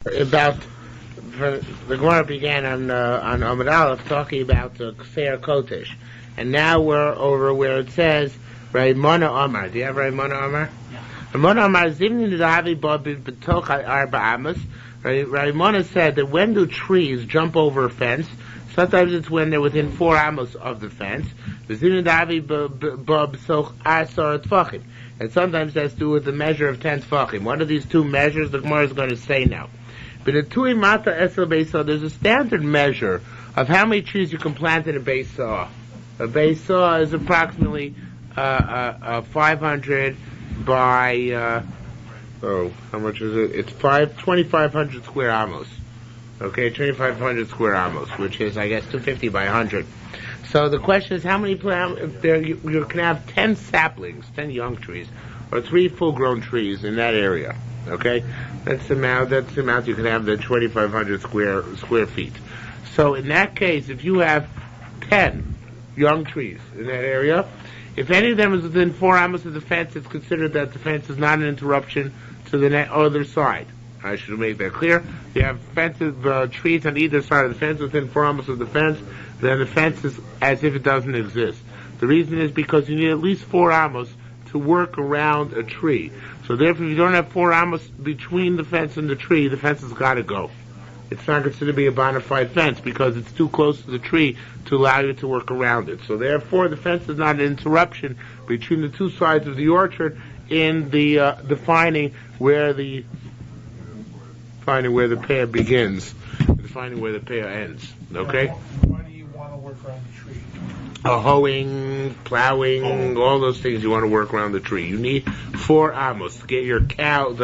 about the Gemara began on Amud Aleph talking about the Kfar Kotesh, and now we're over where it says Raimona Amar. Do you have Raimona Amar? Yeah. Raimona Amar Zimni Nidavi Babi B'Toch Arba Amos. Raimona said that when do trees jump over a fence? Sometimes it's when they're within 4 amos of the fence. Zimni Nidavi B'Toch Asar Tfachim. And sometimes that's to do with the measure of 10 tfachim. What are these two measures? The Gemara is going to say now. But in Tui Mata Esel Beis Saw, there's a standard measure of how many trees you can plant in a Beis Saw. A Beis Saw is approximately 500 by how much is it? It's 2,500 square amos. Okay, 2,500 square amos, which is, I guess, 250 by 100. So the question is, how many you can have 10 saplings, 10 young trees, or 3 full-grown trees in that area. Okay, that's the amount you can have, the 2,500 square feet. So in that case, if you have 10 young trees in that area, if any of them is within 4 amos of the fence, it's considered that the fence is not an interruption to the other side. I should make that clear. You have fences, trees on either side of the fence within 4 amos of the fence, then the fence is as if it doesn't exist. The reason is because you need at least 4 amos to work around a tree. So therefore, if you don't have 4 amos between the fence and the tree, the fence has got to go. It's not considered to be a bona fide fence because it's too close to the tree to allow you to work around it. So therefore, the fence is not an interruption between the two sides of the orchard in the defining where the peah begins, defining where the peah ends. Okay? Why do you want to work around the tree? Hoeing, plowing, all those things you want to work around the tree. You need 4 amos to get your cows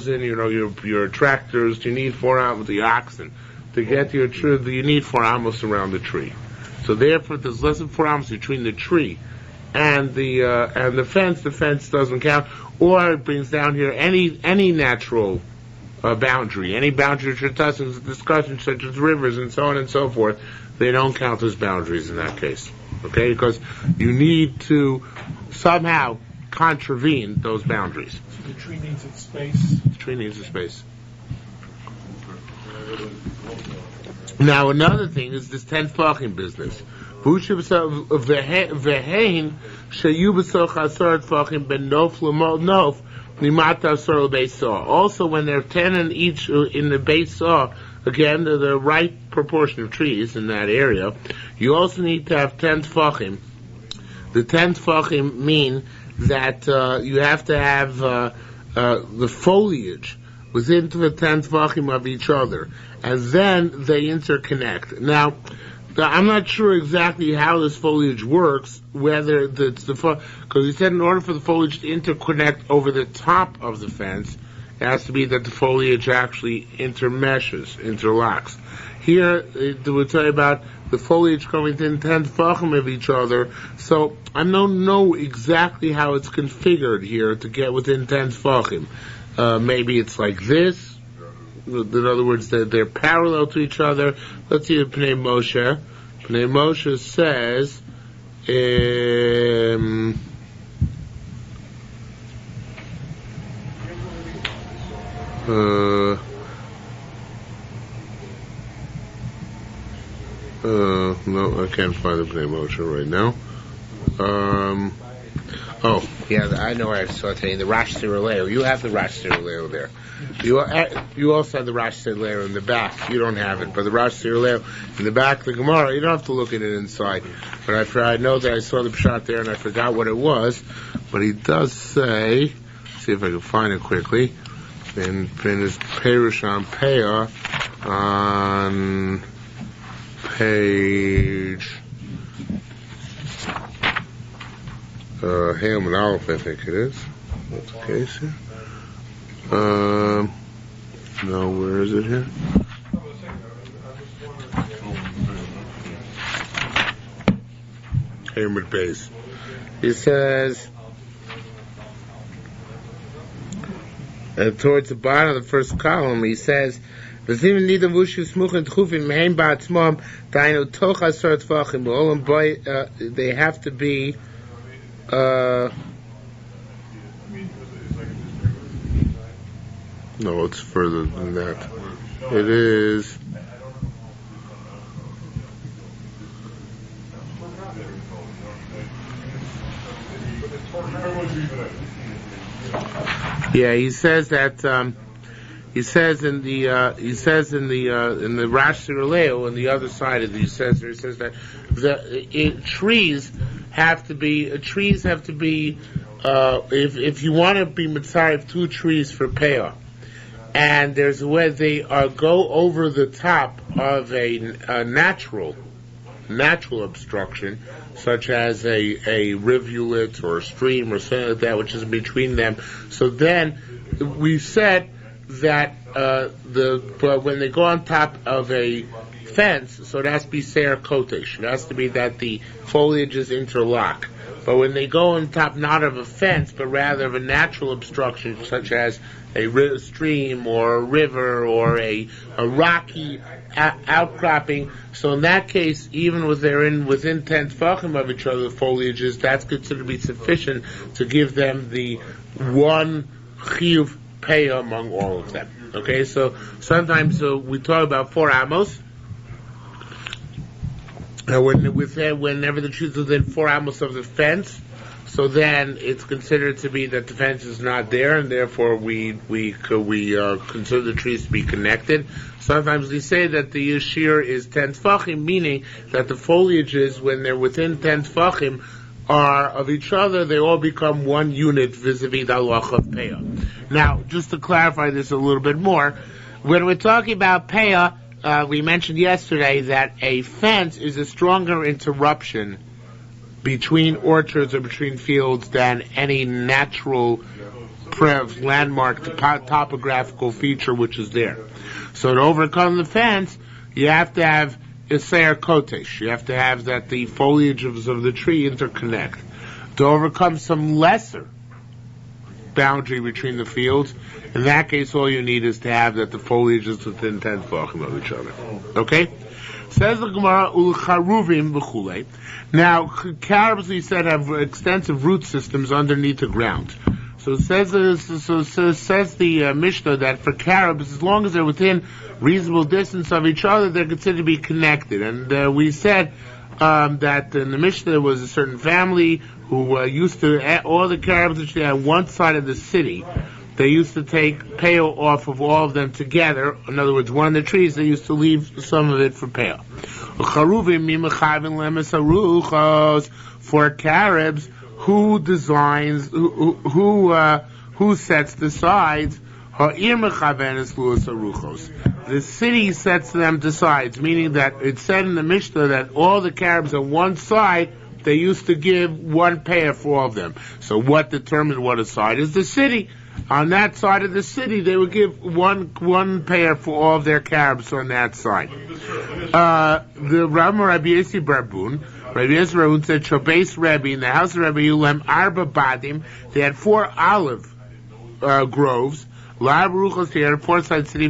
in. Your tractors. You need 4 amos. The oxen to get your tree. You need 4 amos around the tree. So therefore, there's less than 4 amos between the tree and the fence. The fence doesn't count, or it brings down here any natural boundary, any boundary for discussion such as rivers and so on and so forth. They don't count as boundaries in that case, okay? Because you need to somehow contravene those boundaries. So the tree needs its space. The tree needs its space. Now another thing is this 10 tfachim business. Also, when there are 10 in each in the Beis Saw, again, the right proportion of trees in that area, you also need to have 10 tfachim. The 10 tfachim mean that you have to have the foliage within the 10 tfachim of each other, and then they interconnect. Now, I'm not sure exactly how this foliage works, whether it's because he said in order for the foliage to interconnect over the top of the fence, it has to be that the foliage actually interlocks. Here, we're talking about the foliage coming within 10 tefachim of each other, so I don't know exactly how it's configured here to get within 10 tefachim. Maybe it's like this. In other words, they're parallel to each other. Let's see Pnei Moshe. Pnei Moshe says, no, I can't find the Pnei Moshe right now. Oh, yeah, I know where I saw today, the Rosh Hashanah. You have the Rosh Hashanah there. You also have the Rosh Hashanah in the back. You don't have it, but the Rosh Hashanah in the back of the Gemara, you don't have to look at it inside. But I know that I saw the Pshat there and I forgot what it was. But he does say, see if I can find it quickly, in his Yerushalmi Peah on page Ham and Aleph, I think it is. That's the case here. No, where is it here? Hamid base. He says, towards the bottom of the first column, he says, they have to be No, it's further than that. It is. Yeah, he says that. He says in the Rashi Releo on the other side of it, he says that trees have to be if you want to be mitzvah 2 trees for peah, and there's a way they go over the top of a natural obstruction, such as a rivulet or a stream or something like that, which is between them. So then we said that when they go on top of a fence, so it has to be seir kotesh. It has to be that the foliages interlock. But when they go on top not of a fence, but rather of a natural obstruction, such as a stream or a river or a rocky outcropping, so in that case, even when they're within 10 tefachim of each other, the foliages, that's considered to be sufficient to give them the one chiyuv peah among all of them. Okay, so sometimes we talk about 4 amos. Whenever the trees are within 4 amos of the fence, so then it's considered to be that the fence is not there, and therefore we consider the trees to be connected. Sometimes they say that the shiur is 10 tefachim, meaning that the foliages, when they're within 10 tefachim, are of each other, they all become one unit vis-a-vis the halacha of peah. Now, just to clarify this a little bit more, when we're talking about peah, we mentioned yesterday that a fence is a stronger interruption between orchards or between fields than any natural landmark topographical feature which is there. So to overcome the fence, you have to have a seir kotesh. You have to have that the foliages of the tree interconnect. To overcome some lesser boundary between the fields, in that case all you need is to have that the foliage is within 10 tefachim of each other. Okay? Says the Gemara, Ul-Charuvim v'chulei. Now, carobs, we said, have extensive root systems underneath the ground. So it says the Mishnah that for carobs, as long as they're within reasonable distance of each other, they're considered to be connected. And we said that in the Mishnah there was a certain family who used to, all the carobs which they had on one side of the city, they used to take peah off of all of them together. In other words, one of the trees, they used to leave some of it for peah. For carobs, who designs, who sets the sides? The city sets them to sides, meaning that it said in the Mishnah that all the carobs on one side, they used to give one peah for all of them. So what determined what a side is? The city. On that side of the city, they would give one peah for all of their carobs on that side. The Rabbi Yossi Barbun said, Shobes Rebbe, in the house of Rebbe Yulem, Arba Badim, they had 4 olive groves, La Ruchos, they had a 4-side city,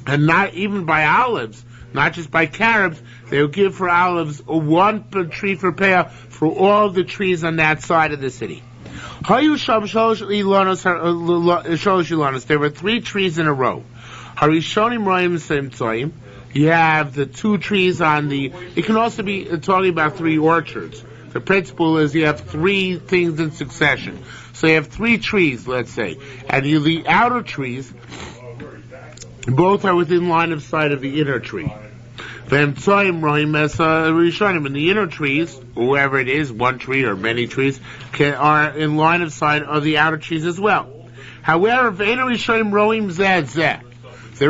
and not even by olives, not just by carobs, they would give for olives one tree for peah for all the trees on that side of the city. There were 3 trees in a row. You have the 2 trees on the... It can also be talking about 3 orchards. The principle is you have 3 things in succession. So you have 3 trees, let's say. And the outer trees, both are within line of sight of the inner tree. In the inner trees, whoever it is, one tree or many trees, are in line of sight of the outer trees as well. However, there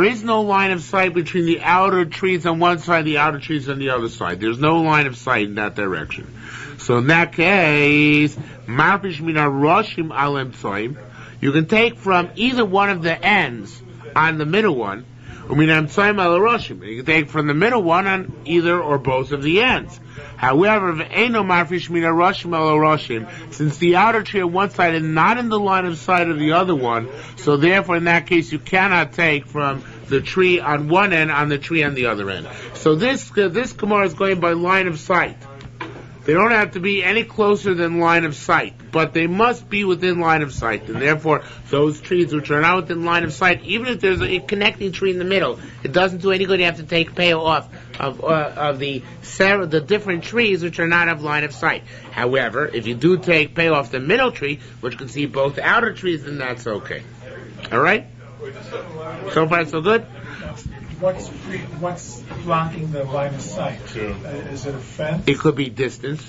is no line of sight between the outer trees on one side and the outer trees on the other side. There's no line of sight in that direction. So in that case, you can take from either one of the ends on the middle one, you can take from the middle one on either or both of the ends. However, since the outer tree on one side is not in the line of sight of the other one, so therefore in that case you cannot take from the tree on one end on the tree on the other end. So this Gemara is going by line of sight. They don't have to be any closer than line of sight, but they must be within line of sight, and therefore those trees which are not within line of sight, even if there's a connecting tree in the middle, it doesn't do any good. You have to take peah off of the different trees which are not of line of sight. However, if you do take peah off the middle tree, which can see both outer trees, then that's okay. All right? So far, so good? What's blocking the line of sight? Is it a fence? It could be distance.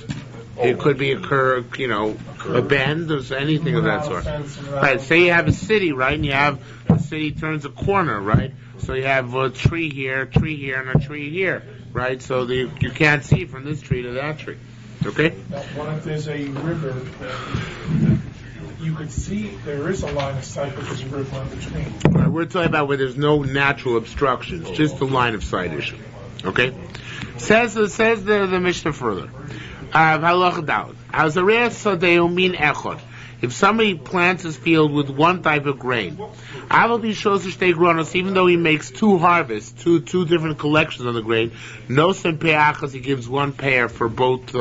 It could be a curve, a bend, or anything of that sort. Right, say you have a city, right, and the city turns a corner, right? So you have a tree here, and a tree here, right? So you can't see from this tree to that tree. Okay? Now, what if there's a river? You could see there is a line of sight, but there's a river in between. Right, we're talking about where there's no natural obstructions, just the line of sight issue. Okay? Says the Mishnah further. If somebody plants his field with one type of grain, even though he makes two harvests, two different collections of the grain, no peah, he gives one peah for both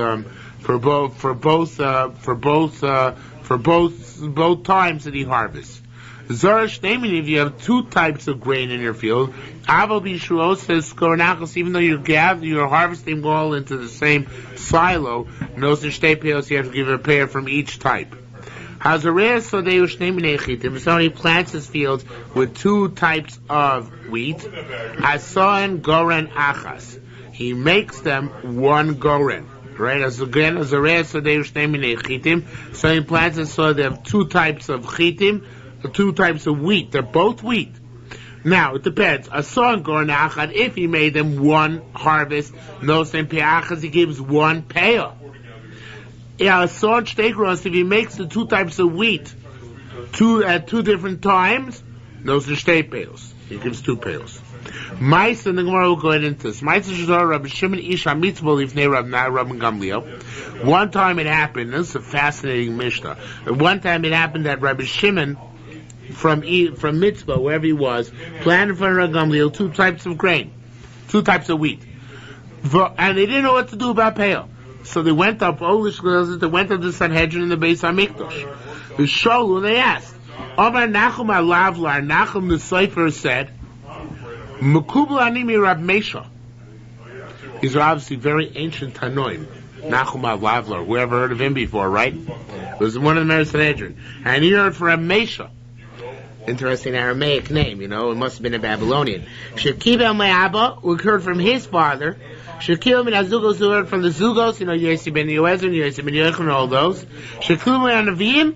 times that he harvests. If you have two types of grain in your field, even though you're harvesting all into the same silo, you have to give a pair from each type. If somebody plants his field with two types of wheat, he makes them one goren. Right, so he plants it so they have two types of chitim, two types of wheat. They're both wheat. Now, it depends. If he made them one harvest, no same peachas, he gives one peah. If he makes the two types of wheat at two different times, no state peahs. He gives two peahs. Mice, and the Gemara will go into this. One time it happened, this is a fascinating Mishnah. One time it happened that Rabbi Shimon from Mitzvah, wherever he was, planted for Rabbi Gamliel two types of grain, two types of wheat. And they didn't know what to do about Peah. So they went up, they went up to Sanhedrin in the Beis HaMikdash. The Sholu, they asked, Omar Nachum Alavlar, Nachum the Sefer said, Mekubal Animi Rab Mesha. These are obviously very ancient Tanoim. Nachum Alavlar, whoever heard of him before, right? It was one of the Meres Sanhedrin. And he heard from Rab Mesha. Interesting Aramaic name, it must have been a Babylonian. Shekib El Me'aba, who heard from his father. Shekil Min Azugos, who heard from the Zugos, Yesi Ben Yoezer, Yesi Ben Yoechon, all those. Shekil Min Anavim,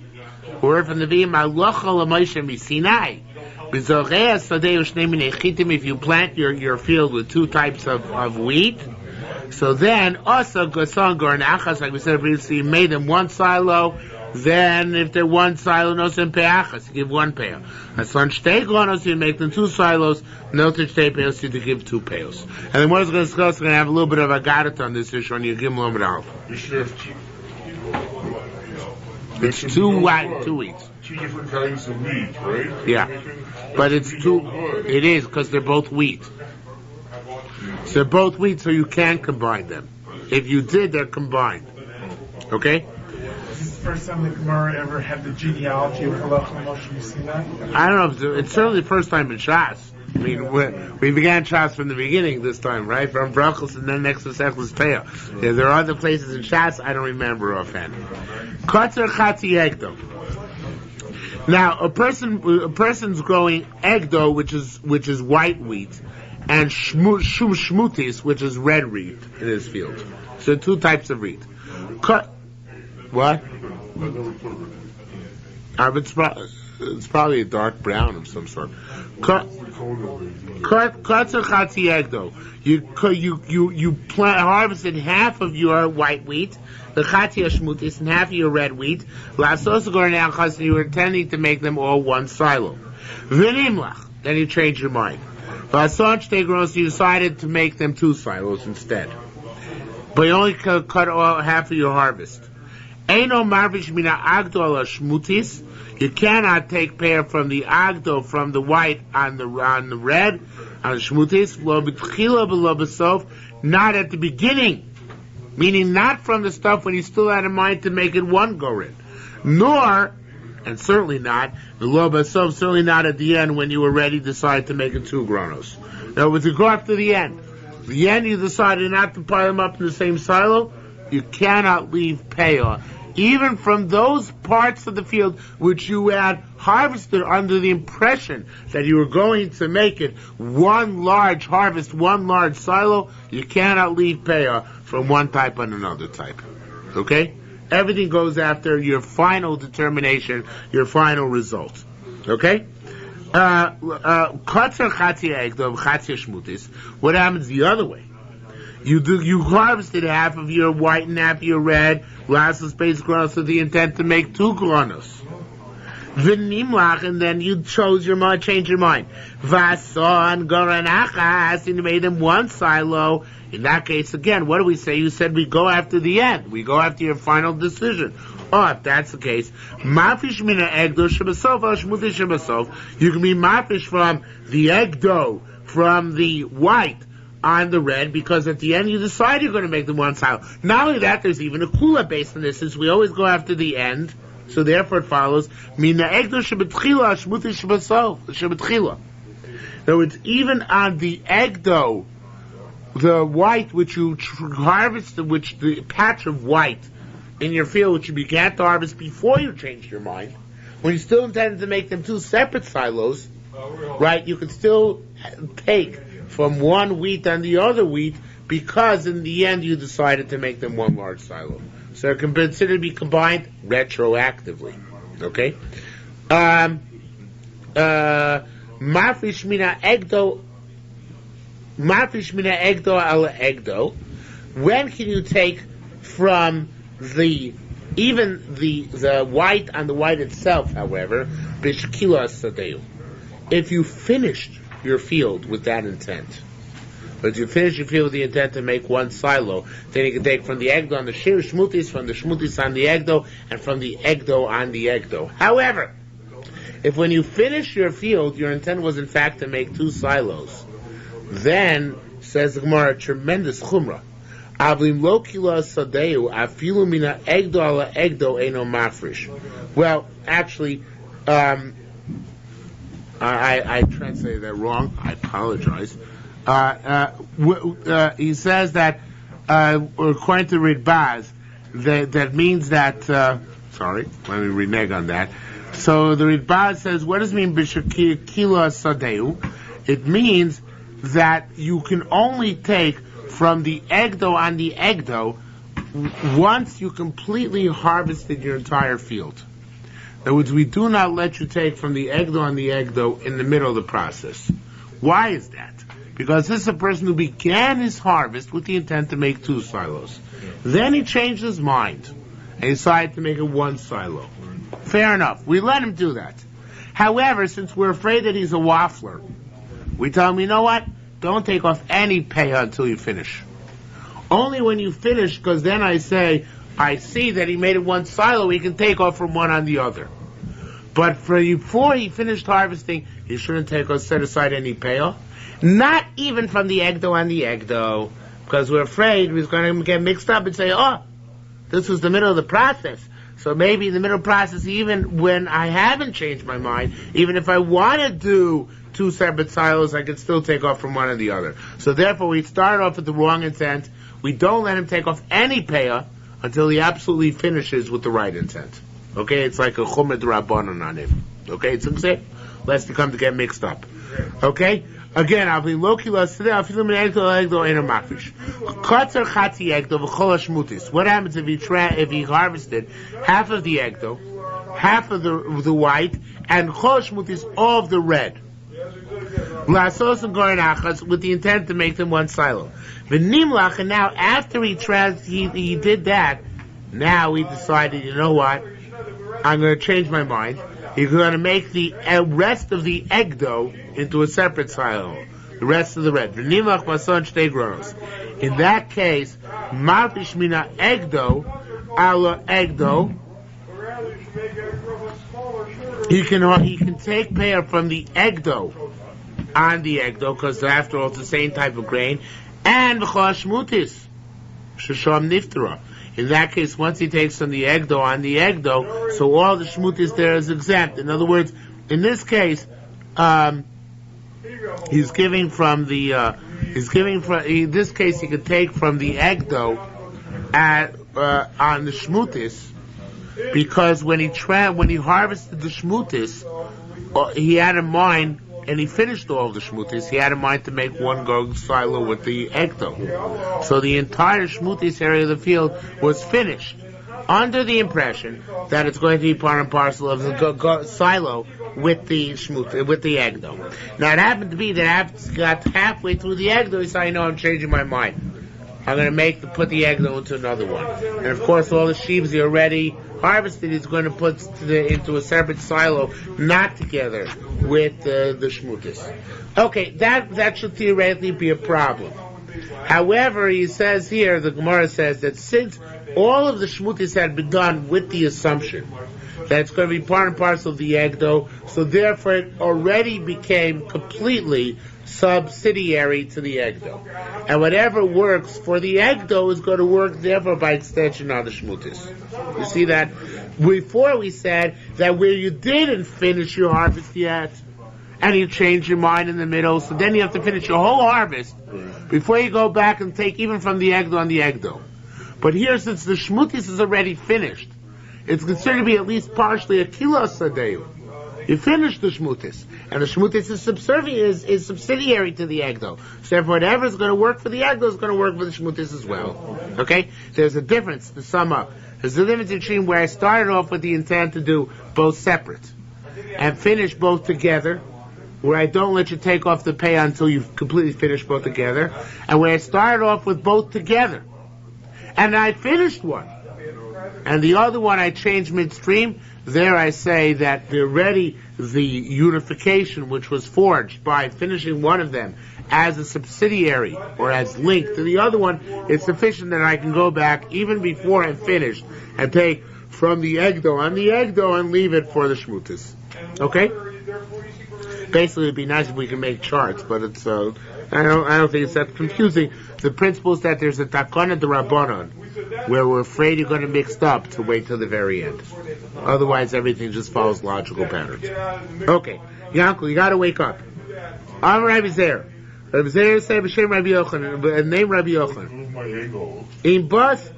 who heard from the Vim, Alocha LaMoshe Misinai. If you plant your field with two types of wheat, so then also like we said previously, you made them one silo. Then if they're one silo, no sem peachas, you give one peah. As on shtei gronos, you make them two silos, no shtei peahs, you give two peahs. And then what is going to discuss, we're going to have a little bit of a gadat on this issue, and you give them a little bit of It's two wheats. Two different kinds of wheat, right? Yeah. But it's two, it is, because they're both wheat. So they're both wheat, so you can't combine them. If you did, they're combined. Okay? Is this the first time the Gemara ever had the genealogy of Halacha Moshe Sinai? I don't know, it's certainly the first time in Shas. I mean, we began Shas from the beginning this time, right? From Brachos and then next to Sechus Peah. Yeah, there are other places in Shas I don't remember offhand. Kotzer Chatzi Egdo. Now, a person's growing egdo, which is white wheat, and shmutis, which is red wheat in his field. So two types of wheat. What? It's probably a dark brown of some sort. You harvested half of your white wheat, the chatzia shmutis, and half of your red wheat. You were intending to make them all one silo. Then you change your mind. You decided to make them two silos instead. But you only cut all half of your harvest. Eino marvish mina agdo ala shmutis. You cannot take pear from the agdo, from the white on the red, on the shmutis, lo b'tchila b'lo b'sof, not at the beginning Meaning not from the stuff when he still had in mind to make it one gorin. Nor, and certainly not, the lo basov, certainly not at the end when you already decided to make it 2 granos. Now, with regard to the end you decided not to pile them up in the same silo, you cannot leave peah, even from those parts of the field which you had harvested under the impression that you were going to make it one large harvest, one large silo. You cannot leave peah from one type and another type. Okay? Everything goes after your final determination, your final result. Okay? What happens the other way? You harvested half of your white and half of your red, last space granos with the intent to make 2 granos. And then you changed your mind. Vason goranachas, and you made them one silo. In that case, again, what do we say? You said we go after the end. We go after your final decision. Oh, if that's the case, mafish mina egdo shebasov al shmuti shebasov. You can be mafish from the egdo, from the white on the red, because at the end you decide you're going to make them one silo. Not only that, there's even a kula based on this, since we always go after the end. So therefore it follows mina egdo shebetchila shmuti shebasov shebetchila. So it's even on the egdo, the white which you harvested, which the patch of white in your field which you began to harvest before you changed your mind, when you still intended to make them 2 separate silos, right? You could still take from one wheat and the other wheat, because in the end you decided to make them one large silo. So it can be considered to be combined retroactively. Okay? Mafish mina egdo ala egdo. When can you take from the white on the white itself, however, bishkila sadeu? If you finished your field with that intent, but you finish your field with the intent to make one silo, then you can take from the egdo on the shiur shmutis, from the shmutis on the egdo, and from the egdo on the egdo. However, if when you finish your field, your intent was in fact to make 2 silos, then, says the Gemara, tremendous chumrah. Avlim lo kila sadeu afilu mina egdo ala egdo eno mafrish. Well, actually, I translated that wrong. I apologize. He says that, according to Ritbaz, that means that, sorry, let me renege on that. So the Ritbaz says, what does it mean, b'shekila sadeu? It means that you can only take from the egdo on the egdo once you completely harvested your entire field. In other words, we do not let you take from the egdo on the egdo in the middle of the process. Why is that? Because this is a person who began his harvest with the intent to make 2 silos. Then he changed his mind and decided to make it 1 silo. Fair enough. We let him do that. However, since we're afraid that he's a waffler, we tell him, you know what? Don't take off any peah until you finish. Only when you finish, because then I say, I see that he made it 1 silo, he can take off from one on the other. But before he finished harvesting, he shouldn't set aside any peah. Not even from the egdo on the egdo, because we're afraid he's going to get mixed up and say, oh, this was the middle of the process. So maybe in the middle of the process, even when I haven't changed my mind, even if I want to do 2 separate silos, I can still take off from one or the other. So therefore, we start off with the wrong intent. We don't let him take off any peah until he absolutely finishes with the right intent. Okay, it's like a chumed rabbanon on him. Okay, it's a lest he come to get mixed up. Okay, again, I'll be loki today. I'll feel egdo eno makrish. Kotzer chati egdo v'chol shmutis. What happens if he harvested half of the egdo, half of the white, and chol shmutis all of the red? Lasos and goranachas with the intent to make them 1 silo. V'nimlach, and now after he did that, now he decided, you know what? I'm going to change my mind. He's going to make the rest of the egdo into a separate silo. The rest of the red. V'nimlach mason shtei granos. In that case, marpish mina egdo ala egdo. He can take peah from the egdo on the egdo, because after all it's the same type of grain, and v'chol shmutis, Shesham Niftara. In that case, once he takes on the egdo, so all the shmutis there is exempt. In other words, in this case, he's giving from the, in this case, he could take from the egdo on the shmutis, because when he harvested the shmutis, he had in mind, and he finished all the shmutis, he had in mind to make one go silo with the egdo. So the entire shmutis area of the field was finished, under the impression that it's going to be part and parcel of the silo with the with the egdo. Now it happened to be that I got halfway through the egdo, he said, I know, I'm changing my mind. I'm going to put the egdo into another one. And of course, all the sheaves he already harvested, he's going to put into a separate silo, not together with the shmutis. Okay, that should theoretically be a problem. However, he says here, the Gemara says that since all of the shmutis had been done with the assumption that it's going to be part and parcel of the egdo, so therefore it already became completely subsidiary to the egdo. And whatever works for the egdo is going to work, therefore, by extension on the shmutis. You see that? Before we said that where you didn't finish your harvest yet, and you change your mind in the middle, so then you have to finish your whole harvest before you go back and take even from the egdo on the egdo. But here, since the shmutis is already finished, it's considered to be at least partially a kilos sadeu. You finish the shmutis, and the shmutis is subsidiary to the egdo. So therefore, whatever is going to work for the egdo is going to work for the shmutis as well. Okay? There's a difference to sum up. There's a difference between where I started off with the intent to do both separate and finish both together, where I don't let you take off the pay until you've completely finished both together, and where I started off with both together, and I finished one, and the other one I changed midstream. There I say that already the unification which was forged by finishing one of them as a subsidiary or as linked to the other one is sufficient that I can go back even before I'm finished and take from the egdo on the egdo and leave it for the shmutis. Okay? Basically, it'd be nice if we can make charts, but it's I don't think it's that confusing. The principle is that there's a takana de rabbanon, where we're afraid you're going to mix up to wait till the very end. Otherwise, everything just follows logical patterns. Okay, Yankel, you got to wake up. I'm Rabbi Zer. Rabbi Zer said, "B'shem Rabbi Yochanan," name Rabbi Yochanan. In bas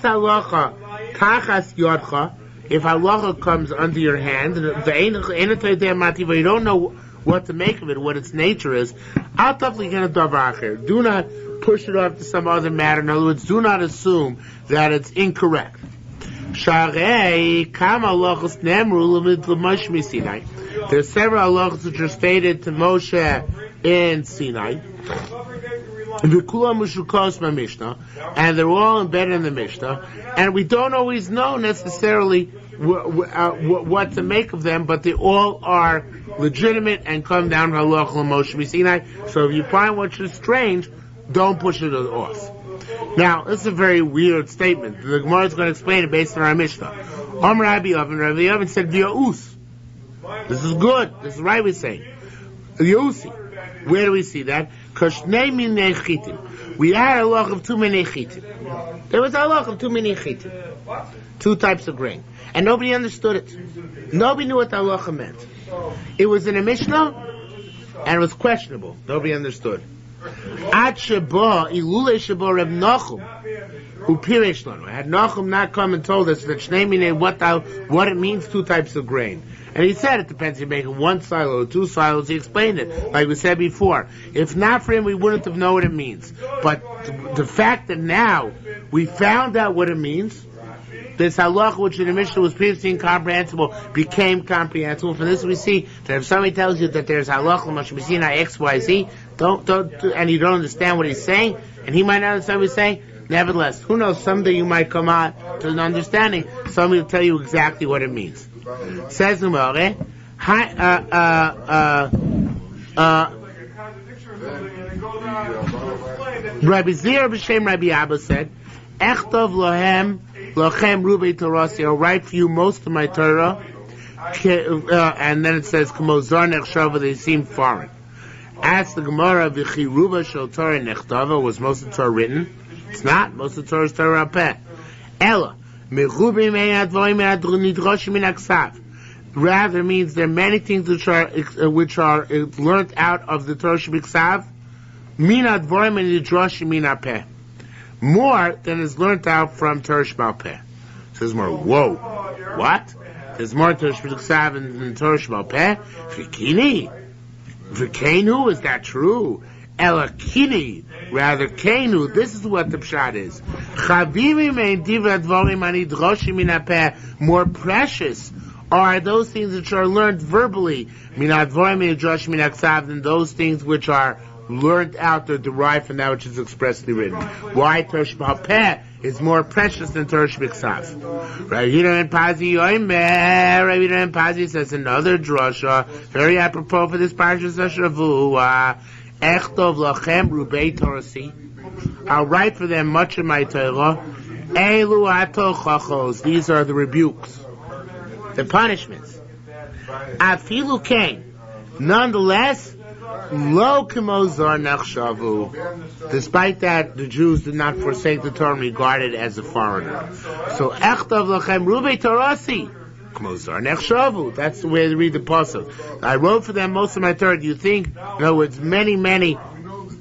halacha tachas yodcha. If halacha comes under your hand, you don't know what to make of it, what its nature is, do not push it off to some other matter. In other words, do not assume that it's incorrect. There's several halachas which are stated to Moshe in Sinai, and they're all embedded in the Mishnah, and we don't always know necessarily what to make of them, but they all are legitimate and come down to halacha Moshe Sinai. So if you find which is strange, don't push it off. Now, this is a very weird statement. The Gemara is going to explain it based on our Mishnah. Rabbi Oven said, V'ya'us. This is good. This is right, we say. V'ya'usi. Where do we see that? Kashnei minei chitim. We had a halach of too many chitim. There was a halach of too many chitim. Two types of grain. And nobody understood it. Nobody knew what the halacha meant. It was in a Mishnah, and it was questionable. Nobody understood. Ad sheba, ilule sheba Reb Nachum, who pirish lanu. Had Nachum not come and told us that shnei minei what it means, two types of grain. And he said it depends if you're making one silo or two silos. He explained it, like we said before. If not for him, we wouldn't have known what it means. But the fact that now we found out what it means, this halacha, which in the Mishnah was previously incomprehensible, became comprehensible. From this we see that if somebody tells you that there's halacha Moshe Sinai X, Y, Z, and you don't understand what he's saying, and he might not understand what he's saying, nevertheless, who knows, someday you might come out to an understanding. Somebody will tell you exactly what it means. Says the Gemara, Rabbi Zir b'shem Rabbi Abba said, Echtov lohem lochem rubei torasi, I'll write for you most of my Torah, and then it says, K'mozar nechshava, they seem foreign. Ask the Gemara, V'chi ruba shel Torah nechtava, was most of the Torah written? It's not. Most of the Torah is Torah Peh. Ella. Rather means there are many things which are learned out of the Torah Shebiksav. Mina Dvorim and Nidroshim Mina Peh. More than is learned out from Torah Shebal Peh. Says more. Whoa. What? There's more Torah Shebiksav than Torah Shebal Peh. Vikini. Vikenu, is that true? Elakini, rather Kenu. This is what the pshat is. More precious are those things which are learned verbally than those things which are learned out or derived from that which is expressly written. Why Torah Shebal Peh is more precious than Torah Shebiksav? Rabbi Yehuda ben Pazi says another drasha, very apropos for this parasha Shavua. Echtov lachem rubei torasi. I'll write for them much of my Torah. Elu atochachos. These are the rebukes, the punishments. Afilu kain. Nonetheless, lo kemozar nechshavu. Despite that, the Jews did not forsake the Torah and regard it as a foreigner. So echtov lachem rubei torasi. That's the way to read the pasuk. I wrote for them most of my Torah. Do you think, in other words, many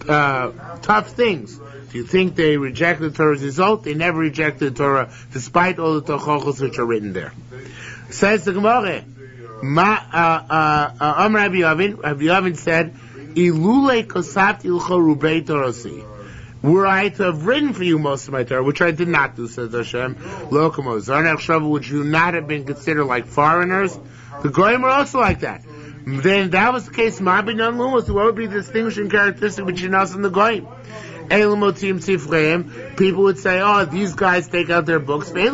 tough things? Do you think they rejected the Torah's result? They never rejected the Torah, despite all the tochachos which are written there. Says the Gemara, Rabbi Yavin said, "Ilule kosafti l'cho rubei torasi." Were I to have written for you most of my Torah, which I did not do, says Hashem, Lokamo Zarnach Shavu, would you not have been considered like foreigners? The Goyim are also like that. Then that was the case, Mabin and Lumos, what would be the distinguishing characteristic between us and the Goyim? People would say, oh, these guys take out their books. These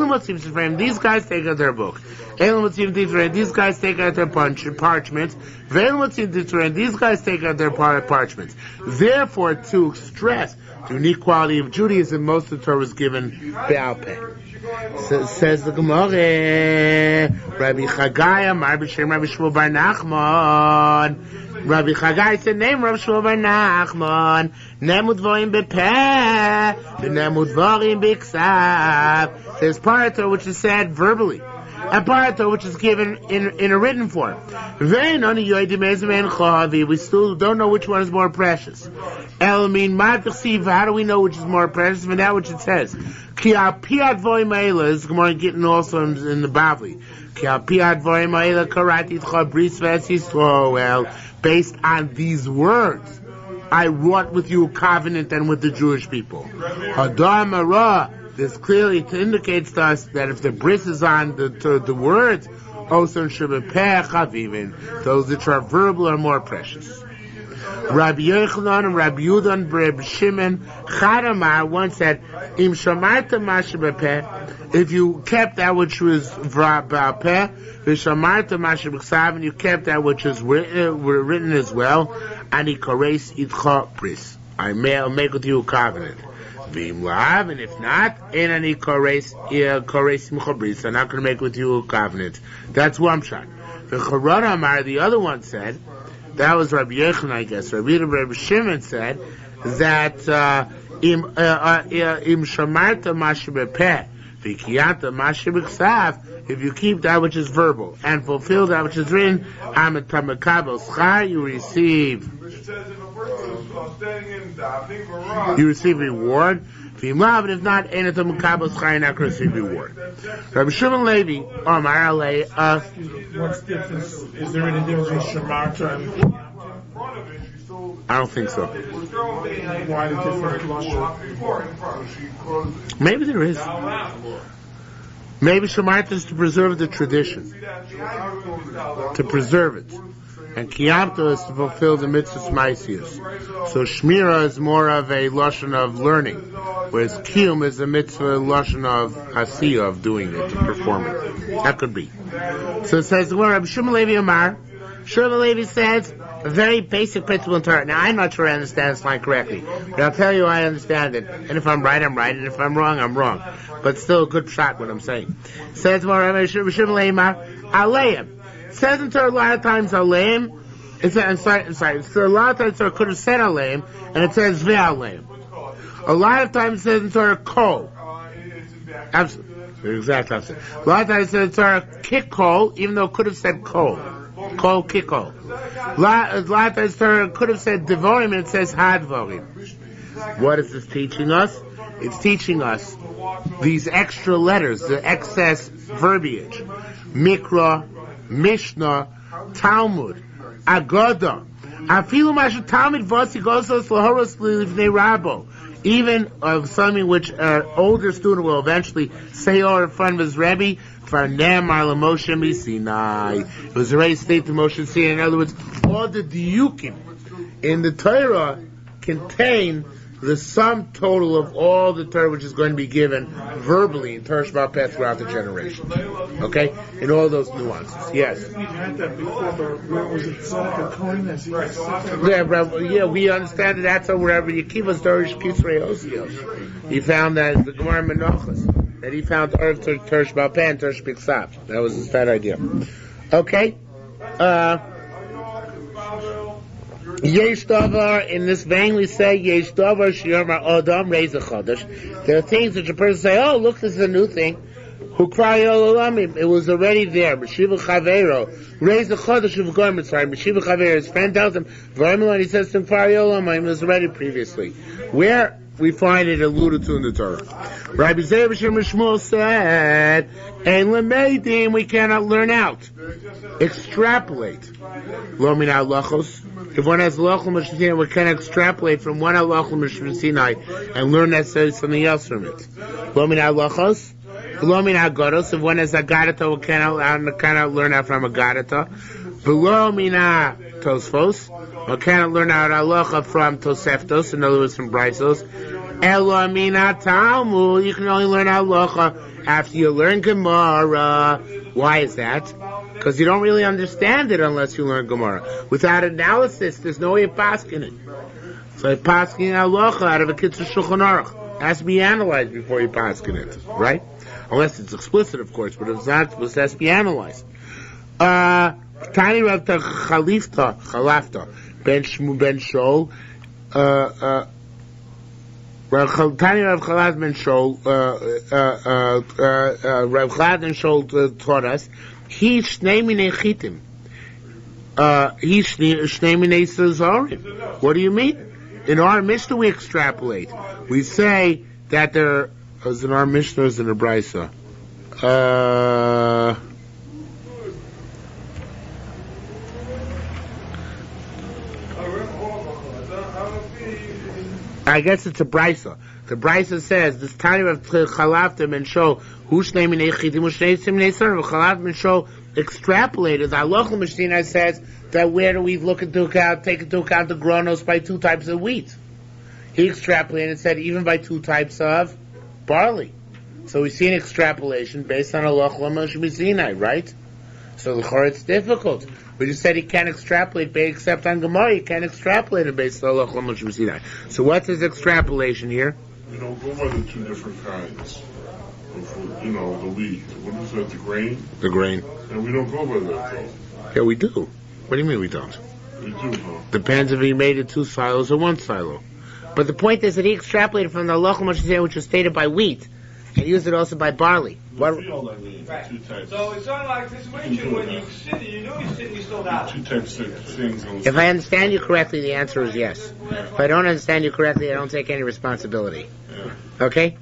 guys take out their books. These guys take out their parchments. These guys take out their parchments. Therefore, to stress the unique quality of Judaism, most of the Torah was given Be'al Peh. Says the Gemara, Rabbi Chagai, Rabbi Shmuel bar Nachman. Rabbi Chagai said, name Rabbi Shmuel bar Nachman. Nemu dvorim bepeh, nemu dvorim b'ksav. There's part of Torah which is said verbally, and part of Torah which is given in a written form. We still don't know which one is more precious. How do we know which is more precious than that which it says? Ki al piat voim ha'ela is Gemara getting also in the Bavli. Ki al piat voim ha'ela karati t'cha bris v'es Yisrael. Based on these words, I wrought with you a covenant and with the Jewish people. Hadar Marah. This clearly indicates to us that if the bris is on the words, Oson Shebepeh Chavivin, those which are verbal are more precious. Rabbi Yochanan and Rabbi Yehuda and Rabbi Shimon Chadamar once said, Im Shamarta Mashebepeh, if you kept that which was Ba'peh, Vishamarta Mashebeksav, and you kept that which is written as well, Ani Koreis Itcha Bris, I'll make with you a covenant. And if not, I'm not going to make with you a covenant. That's one shot. The Charad Amar, the other one said, that was Rabbi Yechon, I guess. Rabbi Shimon said that im shamarta mashebepeh v'kiyata mashebeksav, if you keep that which is verbal and fulfill that which is written, amatamekabel schar, you receive reward. But if not, you're not going to receive reward. Rabbi Shimon Levi, Omar Alei, what's the difference? Is there any difference between Shamarta and I don't think so. why the different lashon? Maybe there is. Maybe Shamarta is to preserve the tradition, to preserve it. And Kiyamta is to fulfill the mitzvahs Maisius. So Shmira is more of a lashon of learning, whereas Kiyum is a mitzvah lashon of Hasiyah, of doing it, to perform it. That could be. So it says, well, Rabbi Shimon Levi Amar, Shimon Levi says, a very basic principle in Torah. Now, I'm not sure I understand this line correctly, but I'll tell you I understand it. And if I'm right, I'm right. And if I'm wrong, I'm wrong. But still a good shot what I'm saying. It says, well, Rabbi Shimon Levi Amar, Aleim. It says in Torah a lot of times Aleim. It says, I'm sorry. So a lot of times Torah could have said Aleim, and it says Ve'aleim. A lot of times it says in Torah kol. Absolutely. Exact opposite. A lot of times it says in Torah kick kol, even though it could have said kol. Kol kick kol. A lot of times Torah could have said devorim and it says hadvorim. What is this teaching us? It's teaching us these extra letters, the excess verbiage. Mikra, Mishnah, Talmud, Agoda. Afilu mashu Talmud vasi gosos lahoros livnei rabo. Even of something which an older student will eventually say in front of his Rebbe, it was already stated to Moshe Sinai. In other words, all the diukim in the Torah contain the sum total of all the Torah which is going to be given verbally in Torah Shema Peah throughout the generation. Okay? In all those nuances. Yes? We've had that before, but where was it? Tzedakah Kohen, as he said. Yeah, we understand that that's wherever Yekiva's Dorish Kisrei Osios. He found that the Gemara Menachos, that he found Torah Shema Peah and Torah Shema. That was his bad idea. Okay? Yesh davar, in this vein we say, Yesh davar shiur ma'odam reiza chodesh. There are things which a person say, oh, look, this is a new thing. Who cry olamim? It was already there. Meshiva chavero. Reiza chodesh uvgoy mitzrayim. Meshiva chavero. His friend tells him, V'aymelon, he says to him, cry olamim. It was already previously. Where we find it alluded to in the Torah. Rabbi Zeir B'Shem Shmuel said, and lemeidim, we cannot learn out. Extrapolate. Lo min halachos. If one has halachos Moshe, we can extrapolate from one halachos Moshe Sinai and learn necessarily something else from it. Lo min halachos. Lo min hagados. If one has agadata, we cannot learn out from agadata. Below min tosfos. We cannot learn out halacha from toseftos, in other words, from brisos. Elo min Talmud. You can only learn halacha after you learn Gemara. Why is that? Because you don't really understand it unless you learn Gemara. Without analysis, there's no way of pasking it. So pasking halacha out of a Kitzur Shulchan Aruch it has to be analyzed before you paskin it, right? Unless it's explicit, of course, but if it's not, it has to be analyzed. Tani Rav Chalafta Ben Shol. Tani Rav Chalad Ben Shol. Rav Chalad Ben Shol taught us. He shnei minei chitim. He shnei minei sazarim. What do you mean? In our Mishnah we extrapolate. We say that there is in our Mishnah is in a brisa. I guess it's a brisa. The brisa says this time of Chalaftim and Show who shnei minei chitim who shnei minei sazarim. Chalaftim and Show extrapolated. Halacha Mishnah says that where do we take into account the gronos by two types of wheat? He extrapolated and said even by two types of barley. So we see an extrapolation based on halacha Mishnah, right? So the chor it's difficult. We just said he can't extrapolate except on Gemara. He can't extrapolate it based on halacha Mishnah. So what's his extrapolation here? You know, go by the two different kinds. The wheat. What is that? The grain. The grain. And we don't go by that though. Yeah, we do. What do you mean we don't? We do, huh? Depends if he made it two silos or one silo. But the point is that he extrapolated from the halacha Moshe, which was stated by wheat, and used it also by barley. What? Field, I mean, right. Two types. So it's not like this situation when you sit, you know you're sitting, you still not. Two types of things. If I understand you correctly, the answer is yes. If I don't understand you correctly, I don't take any responsibility. Yeah. Okay?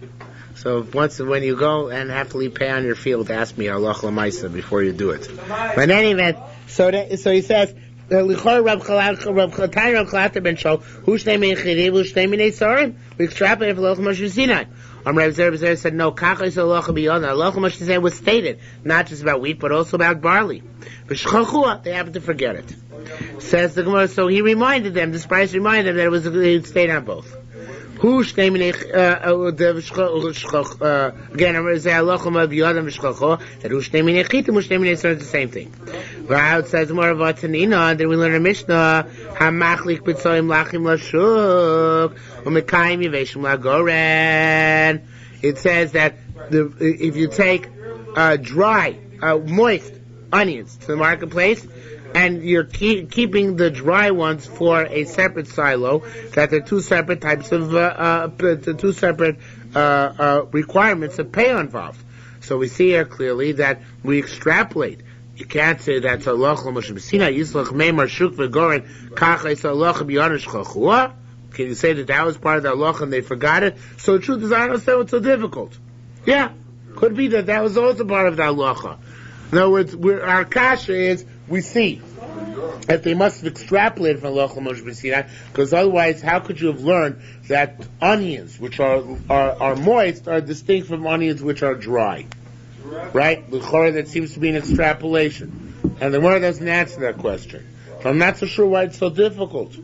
So when you go and have to leave pay on your field, ask me halacha l'maisa before you do it. But in any event, so he says. Lichor Rav Chalata ben Shol, who shnei minei chitim, who shnei minei sazarim. We extrapolated from halacha Moshe Sinai. Rav Zer said no. Kachos halacha beyond that. Halacha Moshe Sinai was stated not just about wheat, but also about barley. But shchachua, they happened to forget it. Says the Gemara. So he reminded them. This price reminded them that it stayed on both. Who shnei minei again? I'm say halacha beyond v'shchacho that who shnei minei chitim, who shnei minei sazarim, the same thing. It says more about Tanina. Then we learn a Mishnah. Hamachlik b'tzoyim lachim lashuk u'mekayim yiveshim lagoren. It says that if you take dry, moist onions to the marketplace, and you're keeping the dry ones for a separate silo, that they're two separate types of, two separate requirements of pay involved. So we see here clearly that we extrapolate. You can't say that's Allah Moshe Messina, Yislach Meimar Shuk Vegorin, Kacha is Allah B'Yanish Chachua. Can you say that was part of the Allah and they forgot it? So the truth is, I don't understand what's so difficult. Yeah, could be that was also part of the Allah. In other words, our kasha is, we see that they must have extrapolated from Allah Moshe Messina, because otherwise, how could you have learned that onions, which are moist, are distinct from onions which are dry? Right? The Chorah, that seems to be an extrapolation. And the Gemara doesn't answer that question. So I'm not so sure why it's so difficult.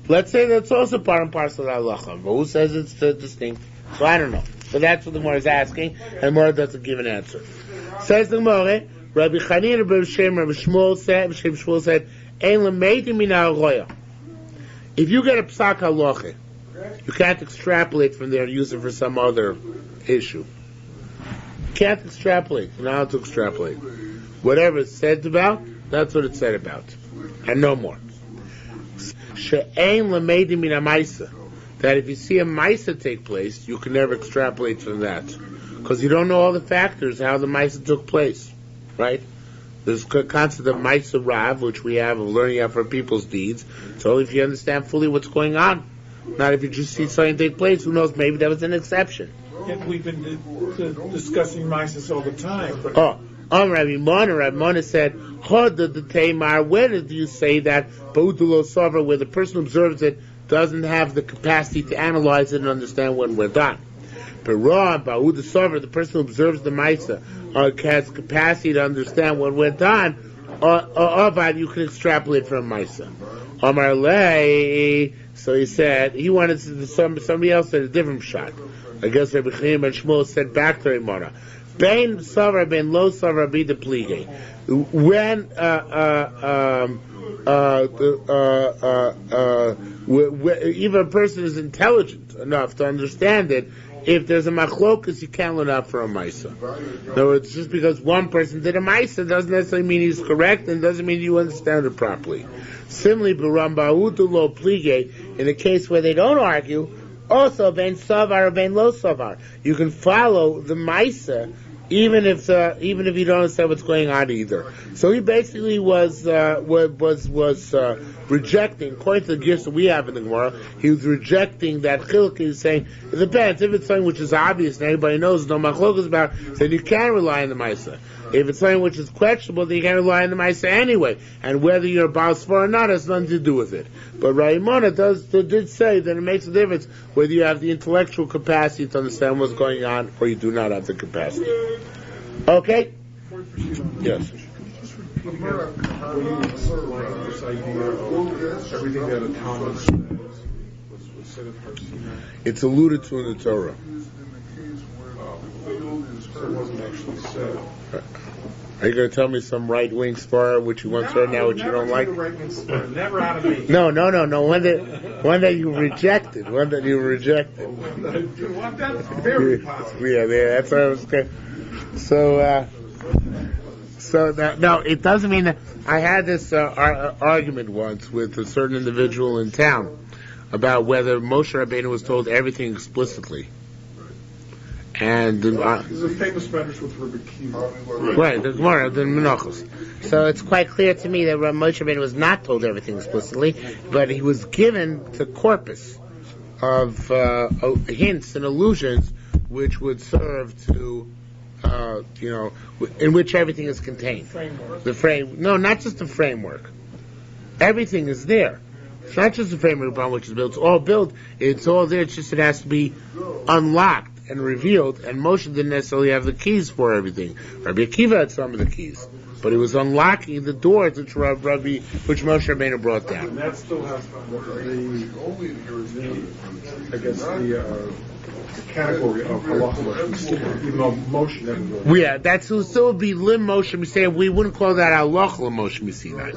Let's say that's also part and parcel of halacha, but who says it's distinct? So I don't know. So that's what the Gemara is asking, and the Gemara doesn't give an answer. Says the Gemara, Rabbi Chanina Rabbi Shmuel said, Ein lemeitim min ha'roya. If you get a psak halacha, you can't extrapolate from there and use it for some other issue. You can't extrapolate. You're not allowed to extrapolate. Whatever it's said about, that's what it's said about. And no more. She'ein lemeitim min ha'maisa. That if you see a maisa take place, you can never extrapolate from that. Because you don't know all the factors, how the maisa took place. Right? There's a concept of maisa rav, which we have of learning out from people's deeds. So if you understand fully what's going on, not if you just see something take place, who knows, maybe that was an exception. Yeah, we've been discussing Mises all the time. But Rabbi Mona said, where do you say that Ba'udulo Sover, where the person who observes it doesn't have the capacity to analyze it and understand when we're done? But Ba'udu Sover, the person who observes the Maisa, has capacity to understand when we're done, or you can extrapolate from Maisa. Amar Lei, so he said, he wanted somebody else said a different shot. I guess Rabbi Chaim and Shmuel said back to Rimona. Bein Savar, bein Lo Savar, be the plige. When, even a person is intelligent enough to understand it, if there's a machlokus, you can't learn out for a maisa. No, it's just because one person did a maisa doesn't necessarily mean he's correct, and doesn't mean you understand it properly. Similarly, b'ramba'utu lo plige, in a case where they don't argue, also ben savar or ben lo savar, you can follow the maisa even if you don't understand what's going on either. So he basically was rejecting, according to the gifts that we have in the Gemara, he was rejecting that chiluk. He's saying it depends. If it's something which is obvious and everybody knows, no machlokas about, then you can rely on the Maisa. If it's something which is questionable, then you can rely on the Maisa anyway. And whether you're a Baal Sfor or not has nothing to do with it. But Raimona did say that it makes a difference whether you have the intellectual capacity to understand what's going on or you do not have the capacity. Okay? Yes. This idea of everything that a Talmud says was said at Har Sinai. It's alluded to in the Torah. So it wasn't actually said. Are you going to tell me some right-wing svara which you once heard now which you don't like? never out of me. No. One that you rejected. One that you rejected. That's very possible. Yeah, that's what I was saying. No, it doesn't mean that. I had this argument once with a certain individual in town about whether Moshe Rabbeinu was told everything explicitly. And There's a famous medrash with Rabbi Kiva. right, the Gemara, the Menachos. So it's quite clear to me that Moshe Rabbeinu was not told everything explicitly, but he was given the corpus of hints and allusions which would serve to, in which everything is contained. No, not just the framework. Everything is there. It's not just the framework upon which it's built. It's all built. It's all there. It's just it has to be unlocked and revealed. And Moshe didn't necessarily have the keys for everything. Rabbi Akiva had some of the keys, but he was unlocking the doors which Moshe Rabbeinu brought down. And that still has the category of halacha, even though Moshe never really. Yeah, that will still be lim Moshe Messina. We wouldn't call that halacha Moshe Messina.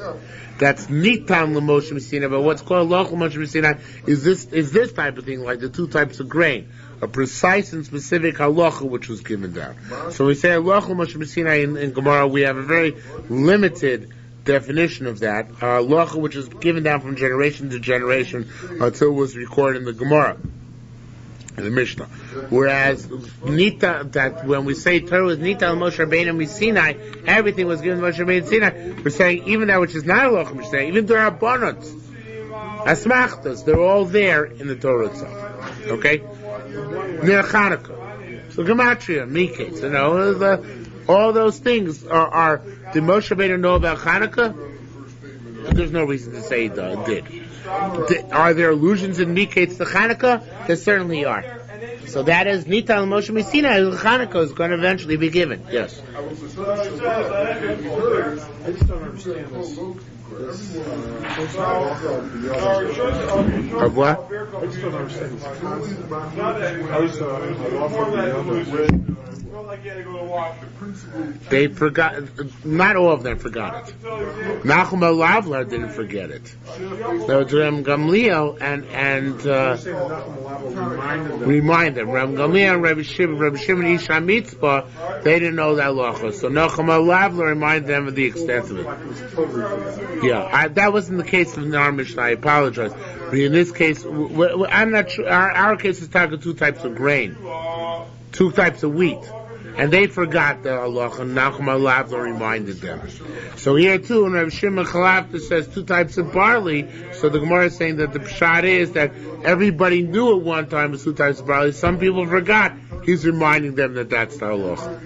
That's nitan Moshe Messina. But what's called halacha Moshe Messina is this type of thing, like the two types of grain, a precise and specific halacha which was given down. So we say halacha Moshe Messina in Gemara, we have a very limited definition of that. Halacha which is given down from generation to generation until it was recorded in the Gemara, in the Mishnah. Whereas Nita, that when we say Torah was Nita al Moshe Rabbeinu Sinai, everything was given to Moshe Rabbeinu Sinai. We're saying even that which is not halacha, we're saying even the Rabbanot, Asmachtas, they're all there in the Torah itself. Okay? Near Chanukah. So Gematria, Miketz, all those things are did Moshe Rabbeinu know about Chanukah? There's no reason to say he did. Are there allusions in Miketz to Chanukah? There certainly are. So that is Nita al Moshe Sinai. Chanukah is going to eventually be given. Yes. I just don't understand this. Of what? I just don't understand this. They forgot. Not all of them forgot it. Nachum Lavlar didn't forget it. So Ram Gamliel and remind them. Ram Gamliel and Rabbi Shimon Isha Mitzvah, they didn't know that halacha. So Nachum Lavlar reminded them of the extent of it. Yeah, that wasn't the case of our Mishnah. I apologize. But in this case, I'm not sure. Our case is talking two types of grain, two types of wheat. And they forgot the halacha, and Nachum Lavla reminded them. So here too, when Rabbi Shimon Chalafta says two types of barley, so the Gemara is saying that the pshat is that everybody knew at one time was two types of barley. Some people forgot. He's reminding them that that's the halacha.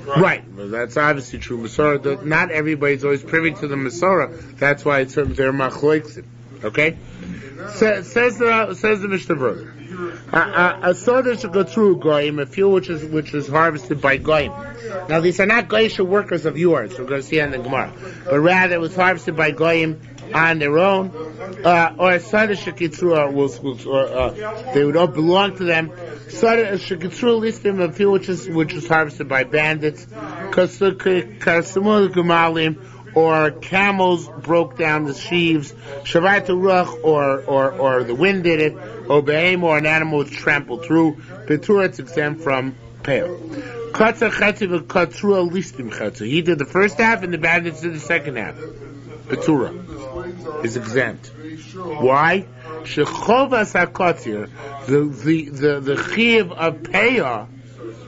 Right, well, that's obviously true. Masorah, not everybody's always privy to the Masorah. That's why it's they're machloiksim. Okay, says the Mishnah brother. A soda should go through goyim, a fuel which is harvested by goyim. Now these are not goyish workers of yours. We're going to see on the Gemara, but rather it was harvested by goyim on their own, or a soda shekitru, they would all belong to them. Soda shekitru listim, a fuel which is harvested by bandits. Kasamul gemalim, or camels broke down the sheaves, Shavait Ruach, or the wind did it, or Behem, or an animal was trampled through. Betura, it's exempt from Peah. He did the first half, and the bandits did the second half. Betura is exempt. Why? Shechovas HaKotzir, the chiv of Peah,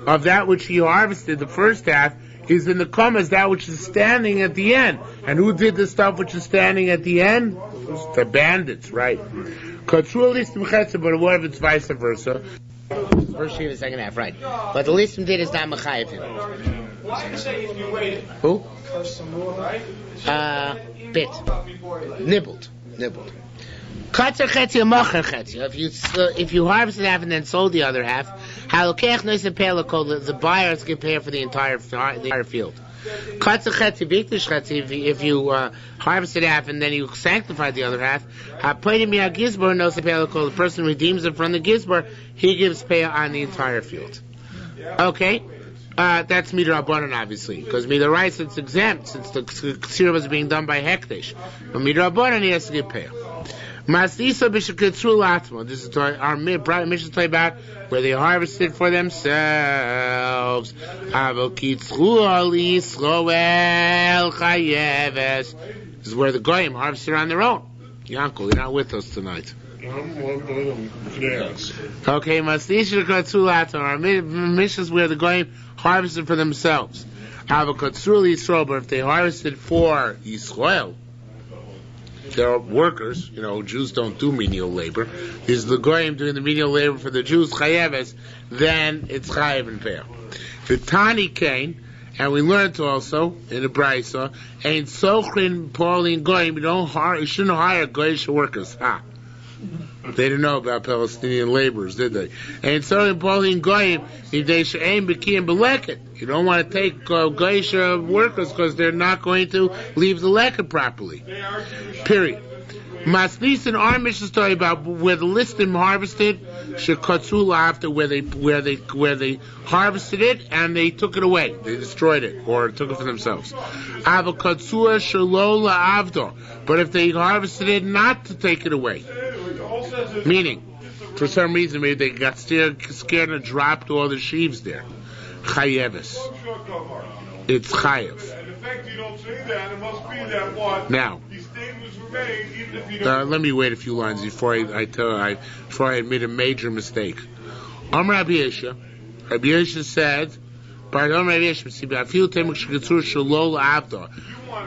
of that which he harvested, the first half, is in the commas that which is standing at the end. And who did the stuff which is standing at the end? The bandits, right? But what if it's vice versa? First year, the second half, right? But the listim did is not mechayev him. Who? Bit. Nibbled. If you harvested half and then sold the other half, the buyers can pay for the entire field. If you harvested half and then you sanctified the other half, the person redeems it from the gizbar, he gives pay on the entire field. Okay? That's midrabanan, obviously, because midrais it's exempt since the ksira was being done by hekdesh. But midrabanan he has to give pay. Masisa b'sheketzu latma. This is our mission to talk about where they harvested for themselves. Avokitzu ali sloel chayeves. This is where the goyim harvested on their own. Yankel, you're not with us tonight. Yes. Okay, masisa b'sheketzu latma. Our mission is where the goyim harvested for themselves. Avokitzu ali Yisrael, but if they harvested for Yisrael, there are workers, Jews don't do menial labor. These are the goyim doing the menial labor for the Jews, chayeves, then it's chayev and peah. The Tani came, and we learned also in the Brisa, ain't sochrin Pauline goyim, you shouldn't hire goyish workers. They didn't know about Palestinian laborers, did they? And so Pauline goyim, they should aim bekim beleket. You don't want to take goyish workers because they're not going to leave the leket properly. Period. Masnis and our mission story about where the listim harvested, shekatzula after where they harvested it and they took it away, they destroyed it or took it for themselves. Avakatzua shalola avdo, but if they harvested it not to take it away, meaning for some reason maybe they got scared and dropped all the sheaves there. Chayeves. It's chayev. effect you don't say that. It must be that what? Now, These statements were made, even if you don't. let me wait a few lines before I admit a major mistake. Amar Rabbi Yesha. Rabbi Yesha said,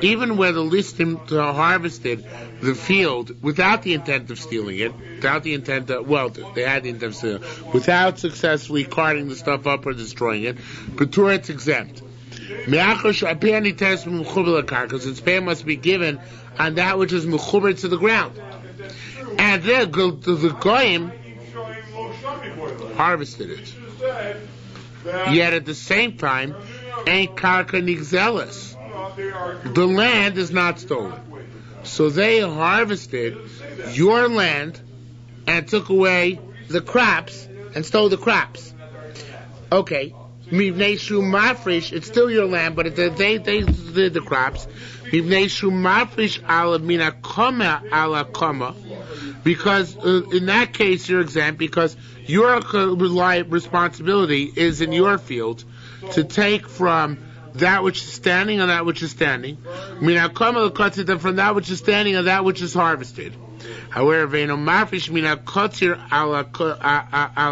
even where the listim harvested the field without the intent of stealing it, without the intent of, they had the intent of stealing it, without successfully carting the stuff up or destroying it, Petur, it's exempt. Because its pay must be given on that which is mechuber to the ground. And there, the goyim harvested it. Yet at the same time, ain't karka nigzelis. The land is not stolen. So they harvested your land and took away the crops and stole the crops. Okay. Mivnei shu mafresh, it's still your land, but they did the crops. Mivnei shu mafresh ala mina koma ala koma. Because in that case you're exempt, because your responsibility is in your field to take from that which is standing and that which is standing. Mina koma from that which is standing and that which is harvested. However, ve'eno mafresh mina kotzir ala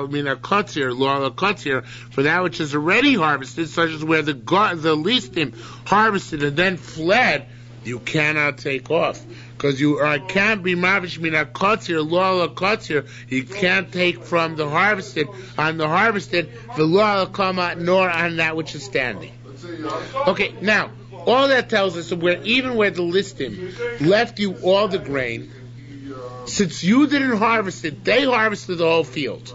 mina kotzir lo ala kotzir, for that which is already harvested, such as where the listim harvested and then fled, you cannot take off. Because you can't be mafresh mina kotzir lo ala kotzir. You can't take from the harvested on the harvested the lo ala koma nor on that which is standing. Okay, now all that tells us that even where the listim left you all the grain, since you didn't harvest it, they harvested the whole field.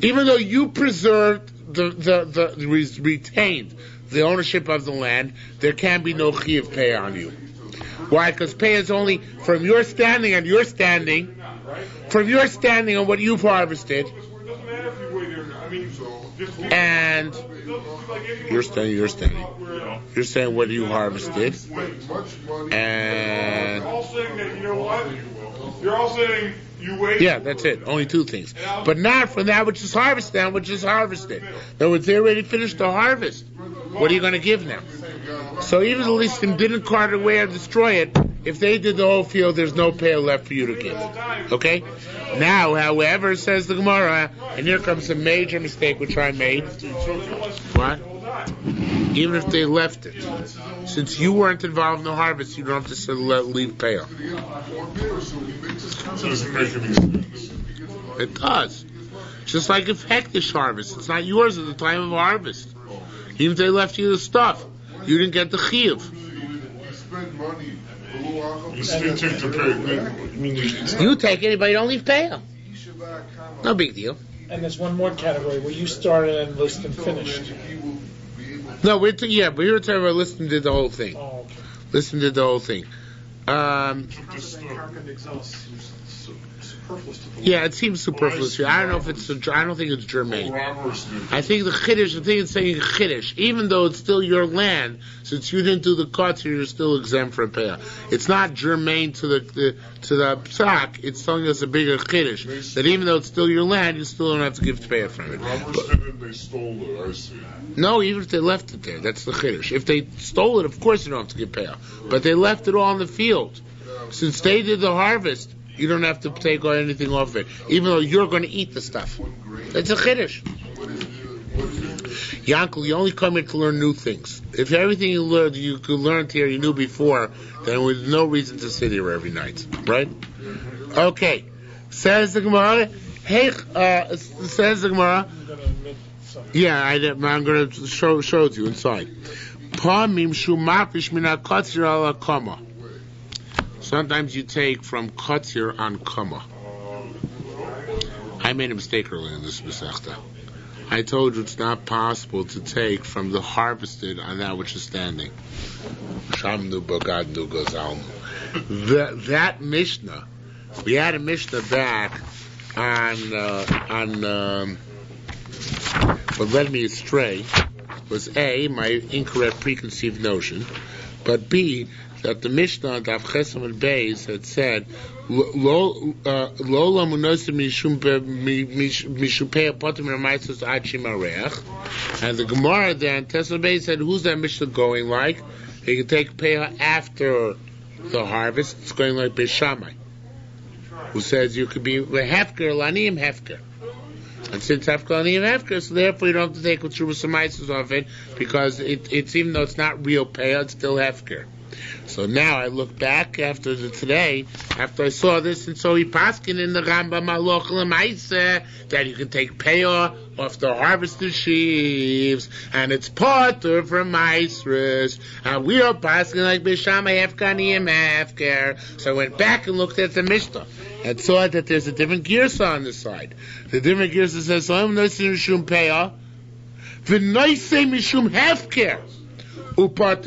Even though you preserved retained the ownership of the land, there can be no chiyuv pay on you. Why? Because pay is only from your standing on your standing, from your standing on what you've harvested, and you're standing what you harvested, and you're all saying you wait. Yeah, that's it. Only two things. But not from that which is harvested, that which is harvested. In other words, they already finished the harvest. What are you going to give them? So even the listim didn't cart it away or destroy it. If they did the whole field, there's no pale left for you to give. Okay? Now, however, says the Gemara, and here comes a major mistake which I made. What? Even if they left it. Since you weren't involved in the harvest, you don't have to leave pale. Doesn't make any sense. It does. Just like if hektish harvest, it's not yours at the time of harvest. Even if they left you the stuff, you didn't get the chiyuv. You spend money. You still take the pay. You take it, but you don't leave pale. No big deal. And there's one more category where you started and listed finished. No, but we were talking about Liston did the whole thing. Oh, okay. Liston did the whole thing. Yeah, it seems superfluous. I don't know if it's. I don't think it's germane. I think the chiddush. The thing is saying chiddush, even though it's still your land, since you didn't do the kotzer, you're still exempt from payah. It's not germane to the psak. It's telling us a bigger chiddush that even though it's still your land, you still don't have to give payah from it. But they stole it. I see. No, even if they left it there, that's the chiddush. If they stole it, of course you don't have to give payah. But they left it all in the field. Since they did the harvest, you don't have to take anything off it, even though you're going to eat the stuff. That's a chiddush. Yankel, you only come here to learn new things. If everything you learned here you knew before, then there's no reason to sit here every night, right? Okay. Says the Gemara. Says the Gemara. Yeah, I'm going to show it to you inside. Sometimes you take from Katzir on Kama. I made a mistake earlier in this Masechta. I told you it's not possible to take from the harvested on that which is standing. Shamnu Bogadnu Gozalnu. That Mishnah, we had a Mishnah back on what led me astray was A, my incorrect preconceived notion, but B, that the Mishnah on Daf Chesam and Beis had said, Lola munosim mishupei apotim ramaisus achim areach, and the Gemara then Tesla Beis said, who's that Mishnah going like? You can take Peah after the harvest. It's going like Beis Shammai, who says you could be hefker, lanim hefker. And since hefker, lanim hefker, so therefore you don't have to take with Trubas Maisus off it, because it's even though it's not real Peah, it's still hefker. So now I look back after today, after I saw this, and so he paskin in the Rambam Haloch L'Maaseh that you can take Peah off the harvested sheaves, and it's parter from Maasros, and we are paskin like Beis Shammai Hefkaniyim Hefker. So I went back and looked at the Mishnah and saw that there's a different girsa on the side. The different girsa says, "So I'm noising mishum Peah, v'noisei mishum Hefker." What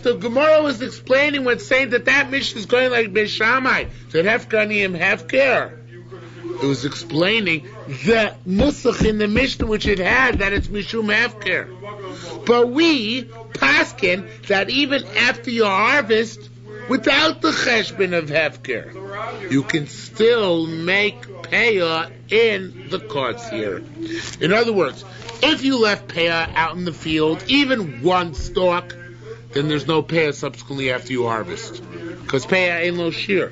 the Gemara was explaining when saying that Mishnah is going like Beis Shammai, that Hefkaniyim Hefker. It was explaining the nusach in the Mishnah which it had, that it's Mishum Hefker. But we paskin that even after your harvest, without the cheshbon of Hefker, you can still make Peah in the carts here. In other words, if you left Peah out in the field, even one stalk, then there's no Peah subsequently after you harvest, because Peah ain't no shiur.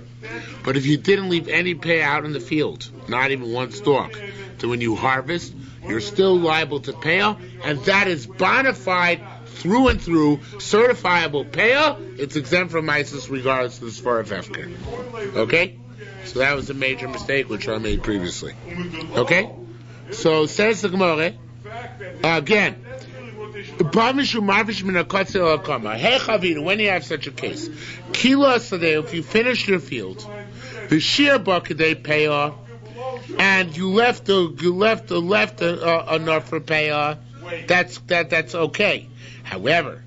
But if you didn't leave any Peah out in the field, not even one stalk, then when you harvest, you're still liable to Peah, and that is bona fide through and through, certifiable Peah. It's exempt from ISIS regardless of the Svar of Hefker. Okay? So that was a major mistake which I made previously. Okay? So says the Gemara again. When you have such a case, if you finish your field, the shiur bakadei Peah, and you left enough for Peah, that's okay. However,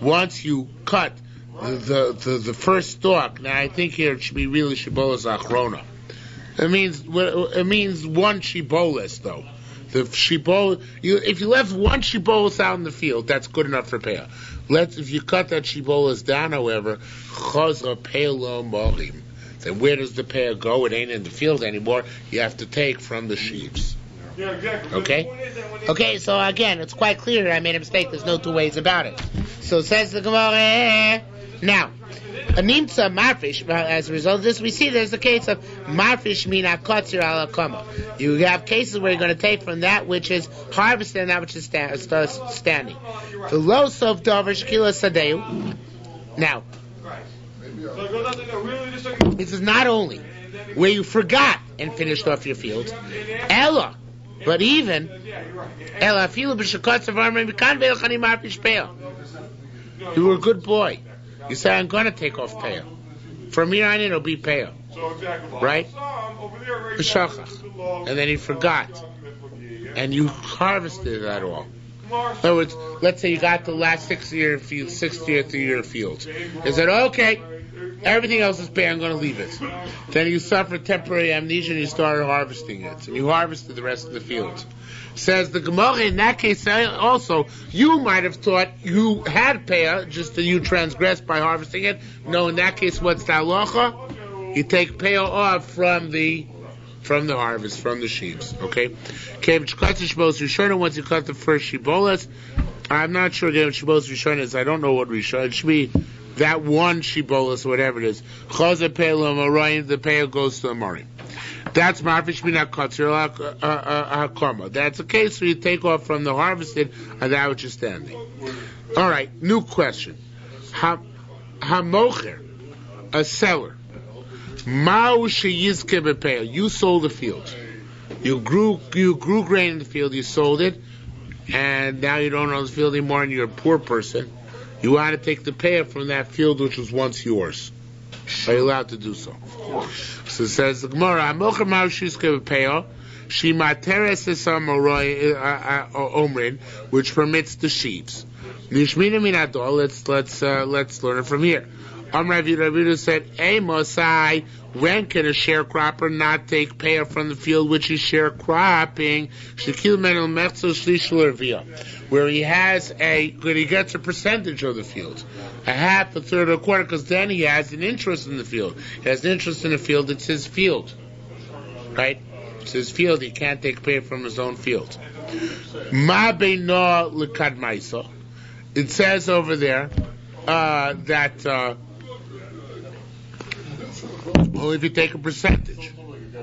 once you cut the first stalk, now I think here it should be really shibolas achrona. It means one shibolas though. If you left one shibolas out in the field, that's good enough for Peah. If you cut that shibolas down, however, chazra Peah lo morim, then where does the Peah go? It ain't in the field anymore. You have to take from the sheaves. Yeah, exactly. Okay, so again, it's quite clear I made a mistake. There's no two ways about it. So says the Gemara. Now, Animtza marfish. As a result of this, we see there's a case of marfish mina kotzir ala kama. You have cases where you're going to take from that which is harvested and that which is standing. The los of davar shkila sadeu. Now, this is not only where you forgot and finished off your field, Ella, but even Ella filu b'shakotz avar mekan ve'elchani marfish Peah. You were a good boy. You say, I'm going to take off Peah. From here on in, it'll be Peah. Right? And then he forgot. And you harvested that all. In other words, let's say you got the last 60th year field. He said, okay, everything else is Peah, I'm going to leave it. Then you suffered temporary amnesia and you started harvesting it. And you harvested the rest of the field. Says the Gemara, in that case also, you might have thought you had Peah, just that you transgressed by harvesting it. No, in that case, what's the halacha? You take Peah off from the harvest, from the sheaves. Okay? Once you cut the first shibolas, I'm not sure again what shibolas rishon is. I don't know what rishon. It should be that one shibolas, whatever it is. The Peah goes to the Amorim. That's marfish mina kotzir hakama. That's a case where you take off from the harvested and that which is standing. All right, new question. Hamocher, a seller. Ma'u sheyizke bepeah. You sold the field. You grew grain in the field. You sold it, and now you don't own the field anymore, and you're a poor person. You want to take the Peah from that field which was once yours. Are you allowed to do so? So it says the Gemara, "Amocher ma'ushiske bepeah, she materes esam omrin, which permits the sheaves." Nishmina minadol. Let's learn it from here. Rav Yehuda said, "Hey Mosai, when can a sharecropper not take Peah from the field which he's sharecropping? Shekil menel mechzel shlishul revia, where he gets a percentage of the field, a half, a third, or a quarter, because then he has an interest in the field. He has an interest in the field. It's his field, right? It's his field. He can't take Peah from his own field. Ma beino lekadmaisa. It says over there that only if you take a percentage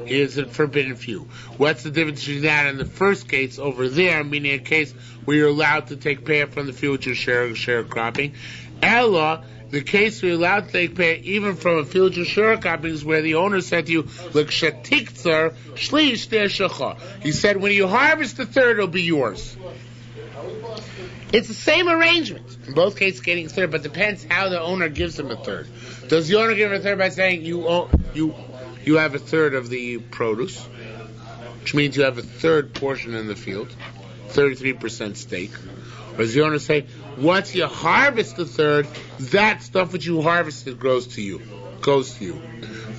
is it forbidden few. What's the difference between that and the first case over there, meaning a case where you're allowed to take pay from the field which is sharecropping? Ella, the case where you're allowed to take pay even from a field which is sharecropping is where the owner said to you, "Look, shatiktzar shlish shecha." He said, when you harvest the third, it'll be yours. It's the same arrangement. In both cases, getting a third, but depends how the owner gives him a third. Does the owner give him a third by saying you have a third of the produce, which means you have a third portion in the field, 33% stake? Or does the owner say, once you harvest the third, that stuff which you harvested goes to you?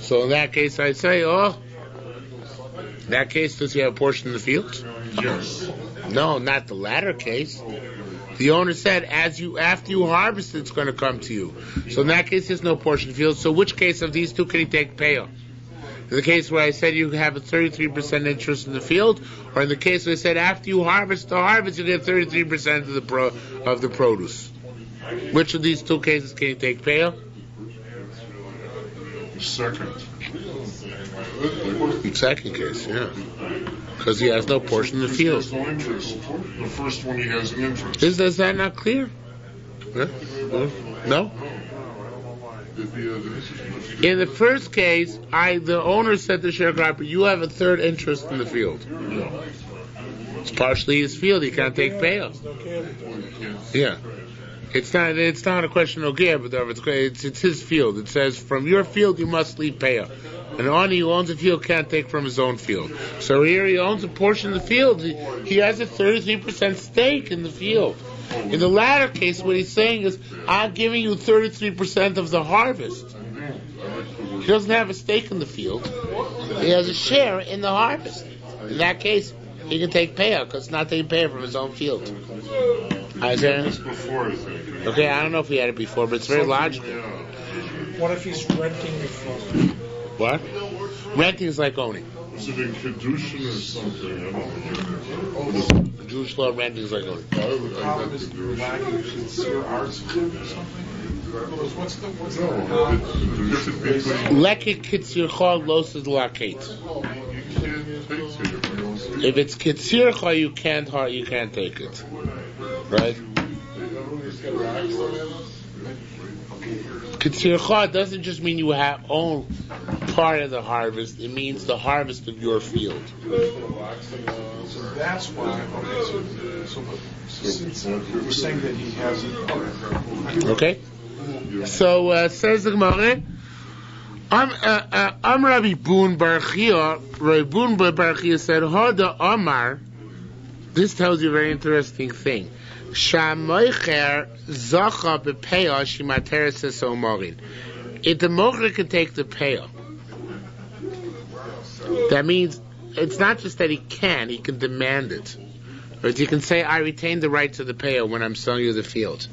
So in that case, I say, in that case, does he have a portion in the field? Yes. No, not the latter case. The owner said, after you harvest, it's going to come to you. So in that case, there's no portion in the field. So which case of these two can he take payoff? In the case where I said you have a 33% interest in the field, or in the case where I said after you harvest the harvest, you get 33% of the produce. Which of these two cases can you take payoff? Second. The second case, yeah. Because he has no portion in the He field. has no interest. The first one he has an interest. Is that not clear? Huh? No? In the first case, the owner said to the sharecropper, you have a third interest in the field. It's partially his field, he can't take payoff. Yeah. It's not a question of gab, but it's his field. It says, from your field you must leave payoff. An owner who owns a field can't take from his own field. So here he owns a portion of the field. He has a 33% stake in the field. In the latter case, what he's saying is, I'm giving you 33% of the harvest. He doesn't have a stake in the field. He has a share in the harvest. In that case, he can take payout because it's not taking payout from his own field. Okay, I don't know if he had it before, but it's very logical. What if he's renting the field? What? Renting is like owning. Is it in Kedushin or something? I don't know. Jewish law, renting is like owning. Problem is lacking sincere arts or something? What's the Lekit kitzircha losed laket. If it's kitzircha, you can't take it, right? Kitzircha doesn't just mean you own part of the harvest. It means the harvest of your field. So that's why. So we're saying that he has it. Okay. So says the Gemara. I'm Rabbi Boon Bar Chia. Rabbi Boon Bar Chia said, "Hada Amar." This tells you a very interesting thing. Shamoicher zacha bepeah shimateres esomorin. If the mocher can take the peah, that means it's not just that he can demand it. But you can say, I retain the right to the peah when I'm selling you the field.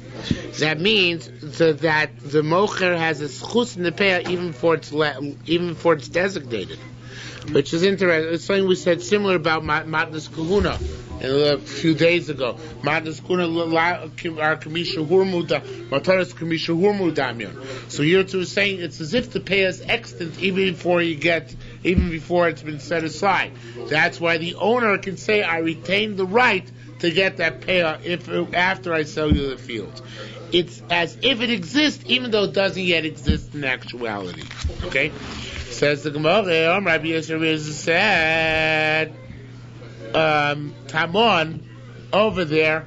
That means that the mocher has a schus in the peah even before it's designated. Which is interesting. It's something we said similar about Matnas Kahuna a few days ago. Matnas Kahuna, our Kamisha Hurmuda, Mataras Kamisha Hurmudamion. So here too is saying it's as if the peah is extant even before it's been set aside. That's why the owner can say, I retain the right to get that peah after I sell you the field. It's as if it exists, even though it doesn't yet exist in actuality. Okay? Says the Gemara, Rabbi Yisrael said, Tamon, over there,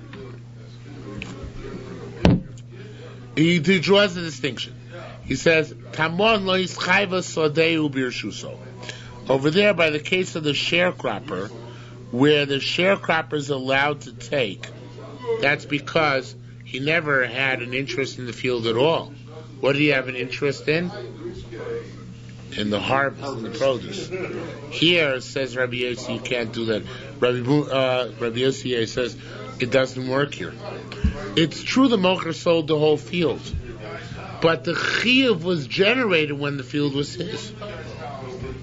he draws the distinction. He says, Tamon lo yischayva sodeu birshuso. Over there, by the case of the sharecropper, where the sharecropper is allowed to take, that's because he never had an interest in the field at all. What did he have an interest in? In the harvest, in the produce. Here, says Rabbi Yossi, you can't do that. Rabbi Yossi says, it doesn't work here. It's true the mocher sold the whole field, but the chiyuv was generated when the field was his.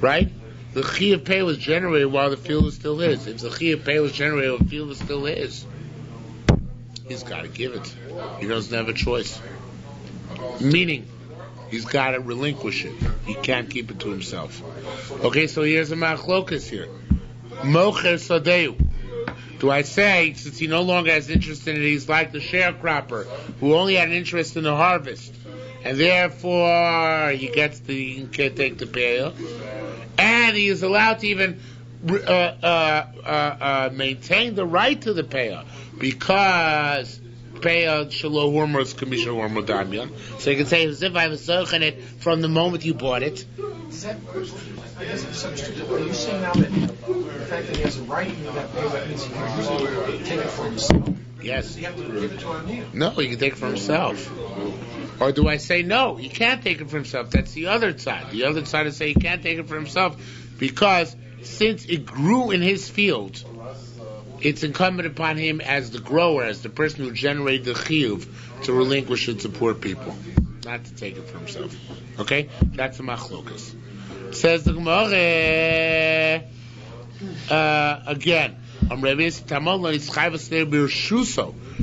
Right? the shiur Peah was generated while the field was still his. If the shiur Peah was generated while the field was still his, he's got to give it. He doesn't have a choice. Meaning, he's got to relinquish it. He can't keep it to himself. Okay, so here's a machlokas here. Mocher sadeu. Do I say, since he no longer has interest in it, he's like the sharecropper who only had an interest in the harvest, and therefore he can take the peah, and he is allowed to even maintain the right to the peah, because peah shelo hormos commission hormon damian. So you can say as if I was soaking it from the moment you bought it. Does that, I guess it's substitute. Are you saying now that the fact that he has a right in that way, that means he can usually take it for himself? Yes. Does he have to give it to him? No, he can take it for himself. Or do I say no, he can't take it for himself? That's the other side. The other side is say he can't take it for himself because since it grew in his field, it's incumbent upon him as the grower, as the person who generated the chiyuv, to relinquish it to poor people, not to take it for himself. Okay? That's the machlokas. Says the Gemara, again,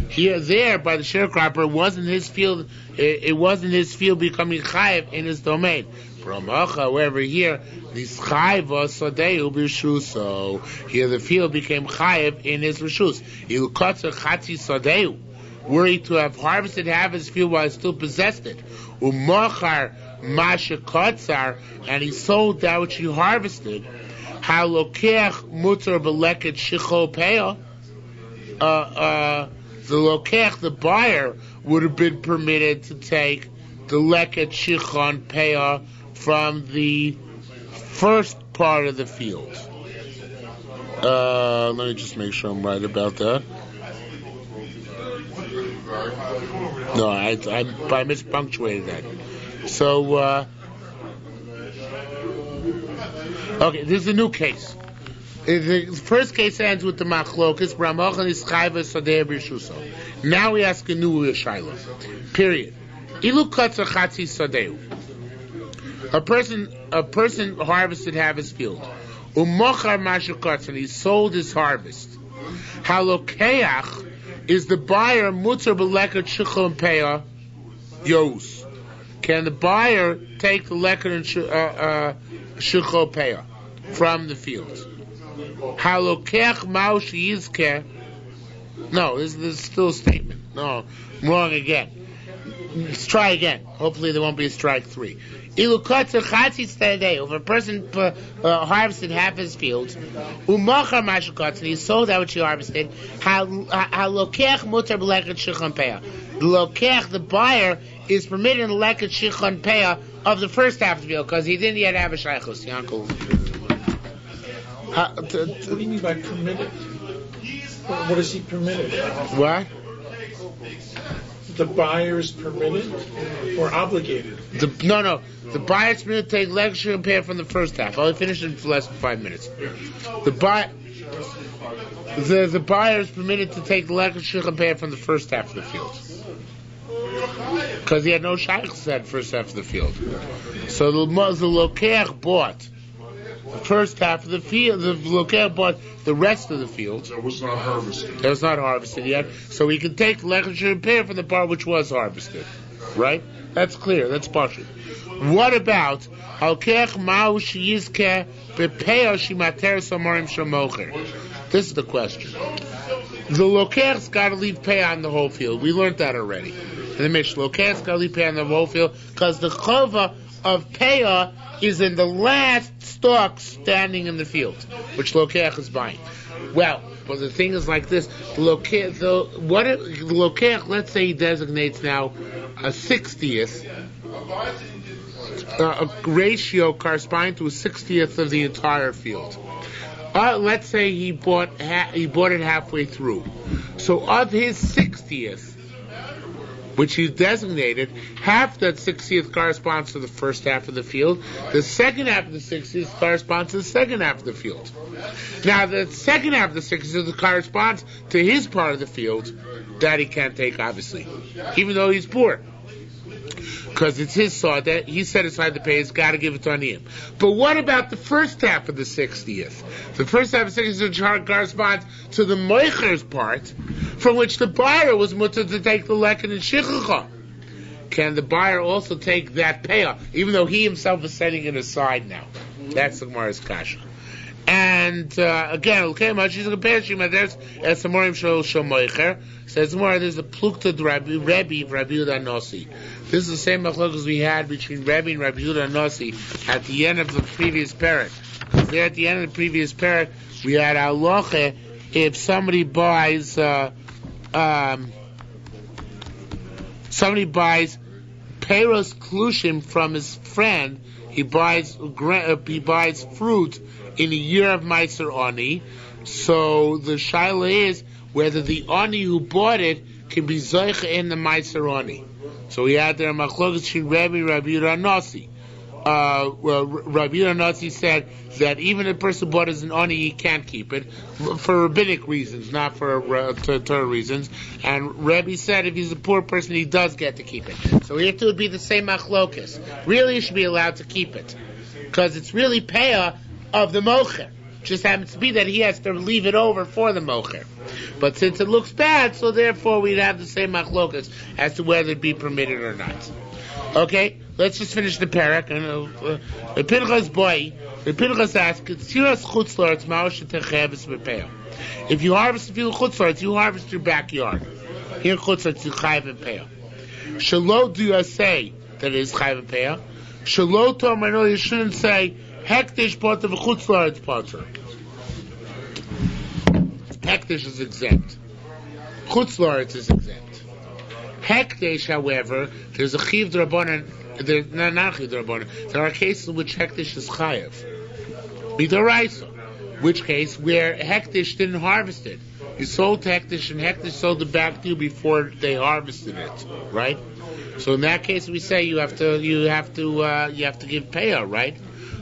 here, there, by the sharecropper, it wasn't his field. It wasn't his field becoming chayiv in his domain. However, here, this chayiv was sadeu b'shuso. Here, the field became chayiv in his reshus. Ilukotzer chatzi sadeu. Were he to have harvested half his field while he still possessed it, umochar masha kotzar, and he sold that which he harvested. Halokech mutar beleket shicho peah. The lokech, the buyer, would have been permitted to take the leket shichon peah from the first part of the field. Let me just make sure I'm right about that. No, I mispunctuated that. So, okay, this is a new case. The first case ends with the machlokas. Now we ask a new shiur. Period. A person harvested half his field. And he sold his harvest. Halokeach is the buyer mutar b'leket shichon peah yos. Can the buyer take the leket and shichon peah from the field? Halokech maush yizkeh. No, this is still a statement. No, I'm wrong again. Let's try again. Hopefully there won't be a strike 3. If a person harvested half his fields, and he sold that which he harvested, the buyer is permitted in the leket shichon peah of the first half of the field because he didn't yet have a shaychus. Yankel. What do you mean by permitted? What is he permitted? What? The buyer is permitted or obligated? No. The buyer is permitted to take leket shichon peah from the first half. I'll finish it in less than 5 minutes. The buyer is permitted to take leket shichon peah from the first half of the field because he had no shaychus at the first half of the field. So the lokeach bought the first half of the field. The lokeach bought the rest of the field. That was not harvested. That was not harvested yet. So he can take leket shichon peah from the part which was harvested. Right? That's clear. That's partial. What about halkech ma'u sheyizkeh bepeah shimater samarim shamocher? This is the question. The lokech's got to leave peah on the whole field. We learned that already. In the Mishnah, lokech's got to leave peah on the whole field because the chova of peah is in the last stalk standing in the field, which lokech is buying. Well, but the thing is like this: the lokech, let's say he designates now a 60th, a ratio corresponding to a 60th of the entire field. Let's say he bought it halfway through. So of his 60th, which he designated, half that 60th corresponds to the first half of the field. The second half of the 60th corresponds to the second half of the field. Now, the second half of the 60th corresponds to his part of the field that he can't take, obviously, even though he's poor. because it's his saw that he set aside the pay. He's got to give it to aniyim. But what about the first half of the 60th? The first half of the 60th corresponds to the moicher's part, from which the buyer was mutter to take the lekin and shichucha. Can the buyer also take that payoff, even though he himself is setting it aside now? That's the Gemara's kasha. And again, okay, much is a compare. There's Esamorim Shol Moicher. Says more. There's a plukta Rabbi Yehuda Nossi. This is the same machlokas we had between Rabbi and Rabbi Yehuda Nossi at the end of the previous parak. Because there at the end of the previous parak we had halacha if somebody buys Peros Klushim from his friend, he buys fruit in a year of Meiser Ani. So the shaila is whether the Ani who bought it can be Zoicha in the Meiser Ani. So we had there a machlokas between Rabbi Yehuda Nossi. Rabbi Yehuda Nossi said that even a person bought as an Ani, he can't keep it for rabbinic reasons, not for Torah reasons. And Rabbi said if he's a poor person, he does get to keep it. So here too would be the same machlokas. Really, he should be allowed to keep it because it's really peah of the mocher. Just happens to be that he has to leave it over for the mocher. But since it looks bad, so therefore we'd have the same machlokas as to whether it be permitted or not. Okay, let's just finish the parak. The Pinchas boy, the Pinchas asks, if you harvest a few chutzlars, you harvest your backyard. Here chutzlars, you chayav and peah. Shalo do you say that it is chayav and peah? Shalo tom, I know you shouldn't say hektish part of a chutzlars potter. Hektish is exempt. Chutzlars is exempt. Hektish, however, there's a chiv d'rabbanan. Not chiv d'rabbanan. There are cases in which hektish is chayav. Midoraisa. Which case where hektish didn't harvest it. You sold to hektish and hektish sold it back to you before they harvested it, right? So in that case, we say you have to give payah, right?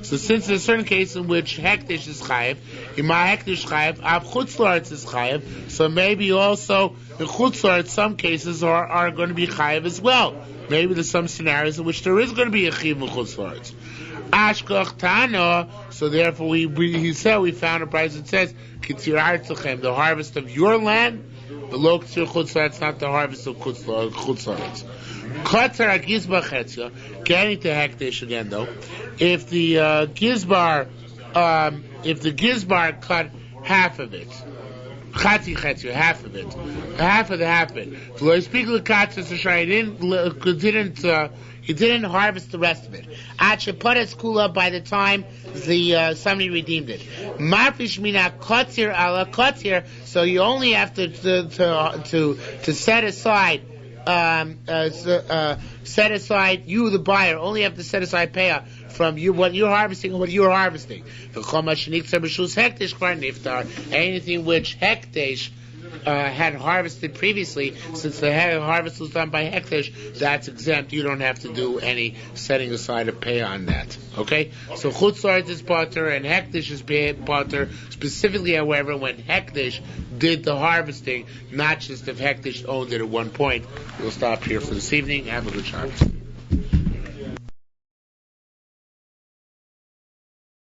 So since there's a certain case in which hektish is chayav, ima hektish chayav, av chutzlaretz is chayav, so maybe also the chutzlaretz, some cases are going to be chayav as well. Maybe there's some scenarios in which there is going to be a chiv in chutzlaretz. Ashkoch Tana, so therefore he said we found a price that says Kitzir Artzochem, the harvest of your land, the low Kitzir Chutzlaretz, not the harvest of Chutzlaretz. Katzar Gizbar Chetzia, getting to hektish again though, if the Gizbar cut half of it, Chatzi Chetzia, half of it, half of it. So he speak with Katzar he didn't harvest the rest of it. Achepares kula by the time the somebody redeemed it. Marfish mina kotzir ala kotzir. So you only have to set aside. Set aside, you the buyer only have to set aside payah from you what you're harvesting and what you're harvesting. Anything which hektish had harvested previously, since the harvest was done by hektish, that's exempt. You don't have to do any setting aside of pay on that. Okay? So chutzlaretz is potter and hektish is potter, specifically, however, when hektish did the harvesting, not just if hektish owned it at one point. We'll stop here for this evening. Have a good Shabbos.